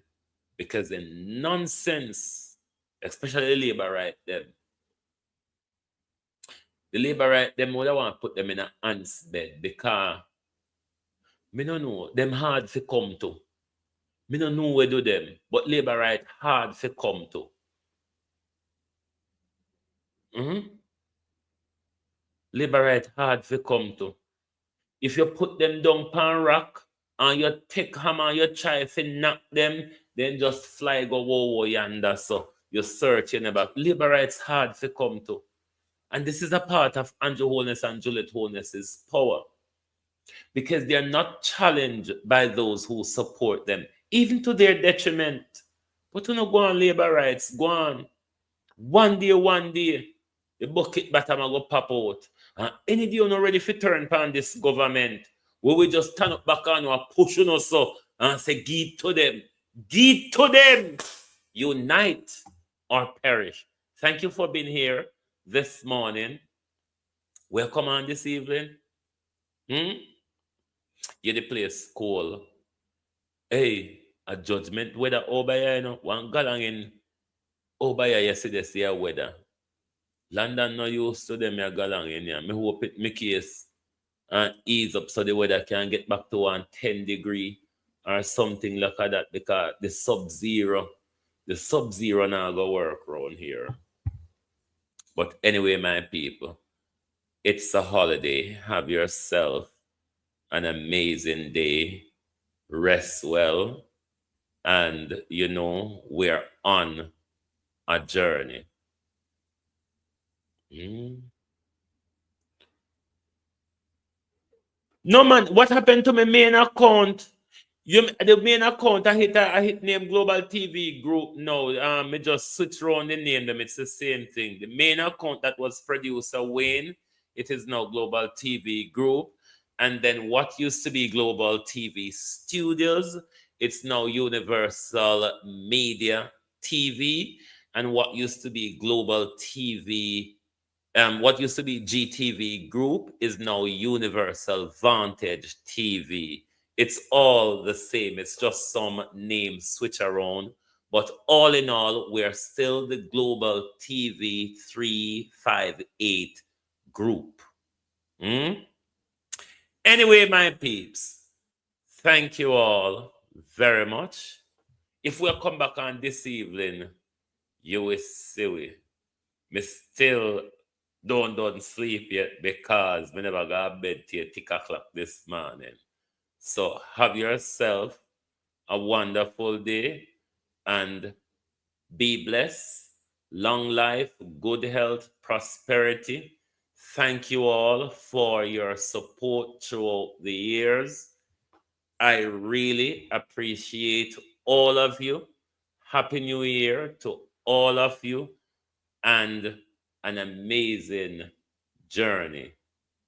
Because the nonsense, especially the labor right them. The labor right them would want to put them in a ants bed, because me no know them hard to come to. Me no know where do them, but labor right hard to come to. Labor right hard to come to. If you put them down pan rock and you take hammer, you try to knock them, then just fly go whoa yonder. So you search in about labor rights hard to come to. And this is a part of Andrew Holness and Juliet Holness's power, because they are not challenged by those who support them, even to their detriment. But you know, go on labor rights, go on. One day, the bucket bottom will go pop out. And any day you're not ready to turn upon this government, where we just stand up back on you push you so and say, give to them. Give to them. Unite or perish. Thank you for being here this morning. Welcome on this evening. You the place cool. Hey, a judgment weather over here, you know. One galang in over here yesterday see a weather. London no used to them a galang in here. Me hope it me case and ease up so the weather can get back to 110 degree or something like that, because the sub-zero now go work around here. But anyway, my people, it's a holiday. Have yourself an amazing day. Rest well. And, you know, we're on a journey. No, man, what happened to my main account? The main account, I hit name Global TV Group now. Me just switch around the name them. It's the same thing. The main account that was producer Wayne, it is now Global TV Group. And then what used to be Global TV Studios, it's now Universal Media TV. And what used to be Global TV, what used to be GTV Group is now Universal Vantage TV. It's all the same. It's just some name switch around. But all in all, we're still the Global TV 358 Group. Anyway, my peeps, thank you all very much. If we'll come back on this evening, you will see me still don't sleep yet, because we never got bed till 6 o'clock this morning. So have yourself a wonderful day and be blessed. Long life, good health, prosperity. Thank you all for your support throughout the years. I really appreciate all of you. Happy New Year to all of you and an amazing journey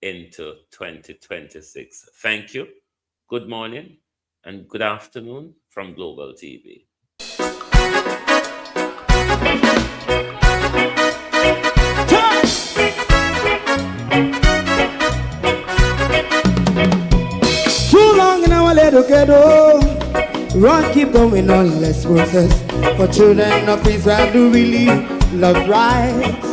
into 2026. Thank you. Good morning and good afternoon from Global TV. Too long in our little ghetto, run keep going on, let's process. For children of Israel do really love rights.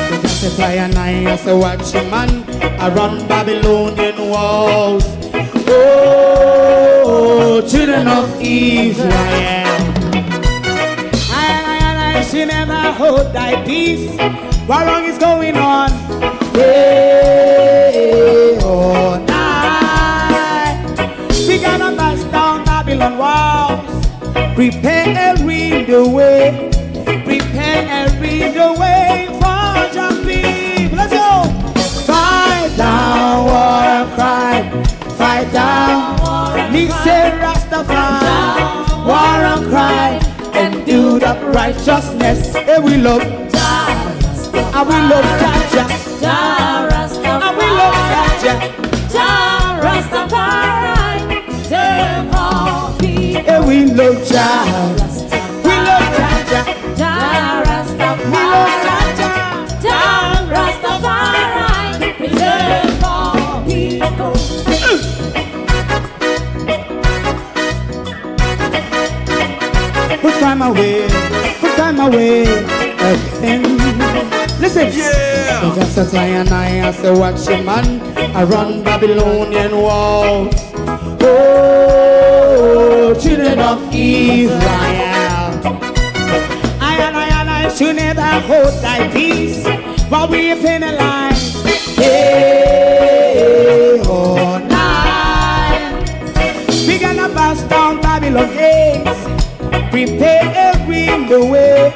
So just as I and I as a watching man, I run Babylonian walls. Oh, children of Israel, I should never hold thy peace. What wrong is going on? Hey, oh, night. We gotta bust down Babylon walls. Prepare the way. Prepare the way for your people. Let's go. Fight down, war and cry. Fight down, me say Rastafari. War and cry and do the righteousness. Hey, we love. I will love Jaja. I will love Jaja. Hey, we love Jaja. We love Jaja. We love Put time away again. Listen, yeah. Just as I and I as a watching man, I run Babylonian walls. Oh, children of Israel, I and I should never hold thy peace while we penalize. Hey, oh, night. We gonna bust down Babylon gates. Prepare the way.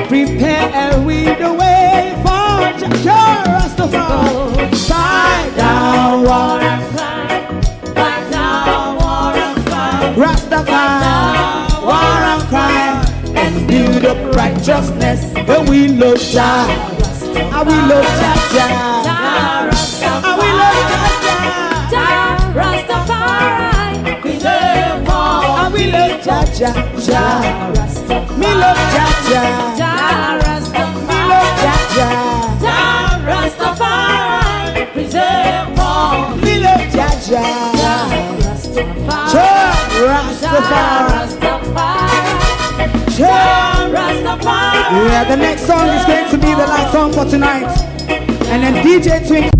Prepare the way for Rastafari. Fight down, war and cry. Fight down, war and cry. Rastafari, war and cry. And build up righteousness. And we love Jah. And we love Jah. And we love Jah. Rastafari. We love all. And we love Jah. Me love Jaja. Me love Jaja. Rastafari. Preserve all. Me love Jaja. Rastafari. Yeah, the next song is going to be the last song for tonight. And then DJ Twink.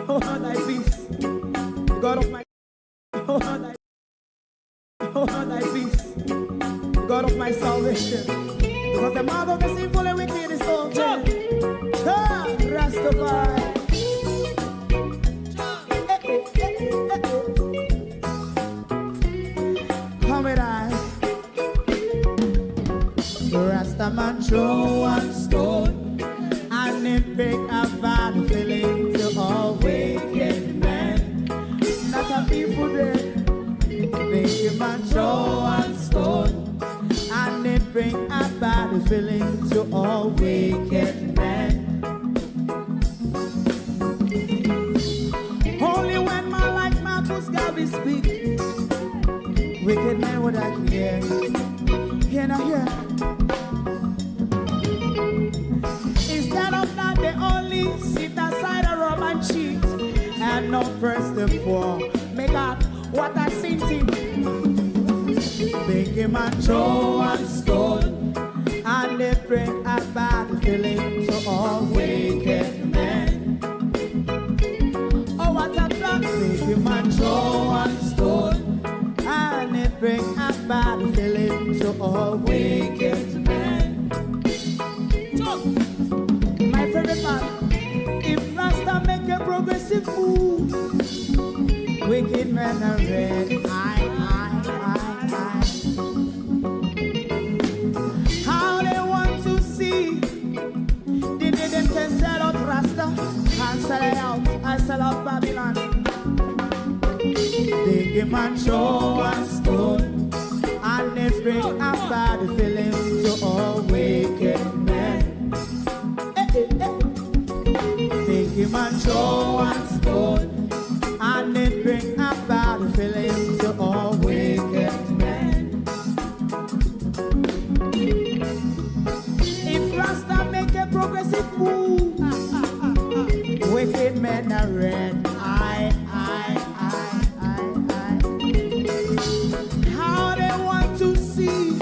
Oh, thy peace. God of my. Oh, thy peace. God of my salvation, because the mouth of the sinful and wicked is open. Rastafari. Come with I. Rastaman throw one stone, and it break a bad feeling to all wicked men. Not a people there. Make a man throw one stone, and it bring a bad feeling to all wicked men. Only when man like Marcus Garvey speak, wicked men would I hear. Hear now hear. Instead of that, they only sit aside a rob and cheat, and not press the poor. Make up what I sing to him. Make him a throw one stone, and they bring a bad feeling to all wicked men. Oh, what a plan! Make him a throw one stone, and they bring a bad feeling to all wicked men. My favorite part, if Rasta make a progressive move, wicked men men are red. How they want to see the day them can sell out Rasta and sell it out and sell out Babylon. They give man show and stone and they bring a bad feeling to all wicked men. They give man show and stone and they bring a bad feeling to all wicked men. If Rasta make a progressive move, wicked men are red. How they want to see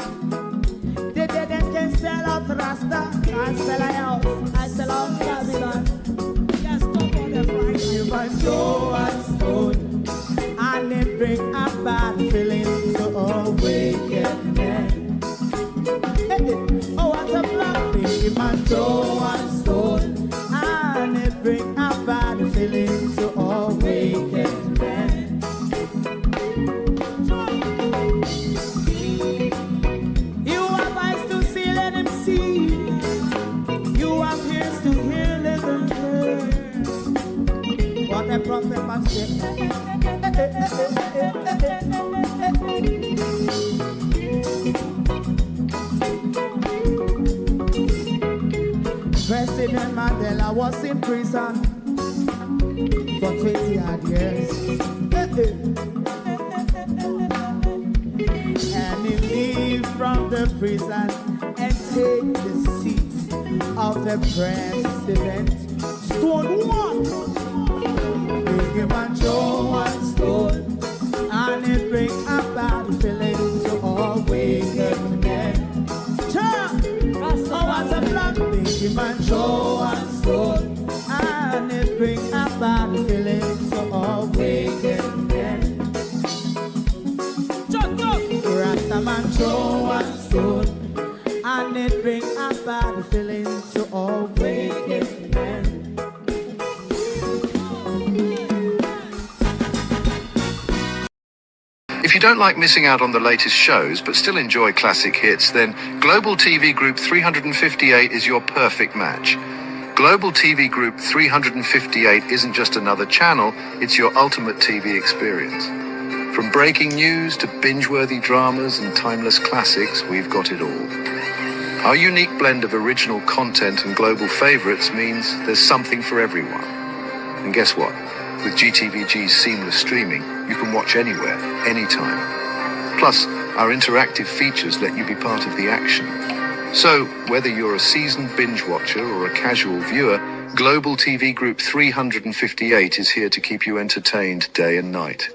the dead and can sell out Rasta and sell out, I sell out Babylon. Yes, stop on the Friday. You must show and stone and they bring a bad feeling to all wicked men. Oh, what a black thing, man, show and stone and they bring a bad feeling to all wicked men. You have eyes to see, let him see. You have ears to hear, let them hear. What a prophet must say. President Mandela was in prison for 20 odd years. And he leave from the prison and take the seat of the president. Stone one. Big him and Joe and Stone. And it bring a bad feeling to all wicked men. Oh, what's a black big him and Joe and Stone. And it bring a bad feeling to all wicked men. Rasta man Joe and Stone. And it bring a bad feeling to all wicked men. If you don't like missing out on the latest shows but still enjoy classic hits, then Global TV Group 358 is your perfect match. Global TV Group 358 isn't just another channel, it's your ultimate TV experience. From breaking news to binge-worthy dramas and timeless classics, we've got it all. Our unique blend of original content and global favorites means there's something for everyone. And guess what? With GTVG's seamless streaming, you can watch anywhere, anytime. Plus, our interactive features let you be part of the action. So, whether you're a seasoned binge watcher or a casual viewer, Global TV Group 358 is here to keep you entertained day and night.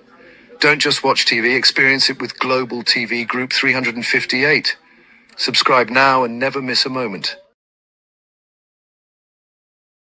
Don't just watch TV, experience it with Global TV Group 358. Subscribe now and never miss a moment.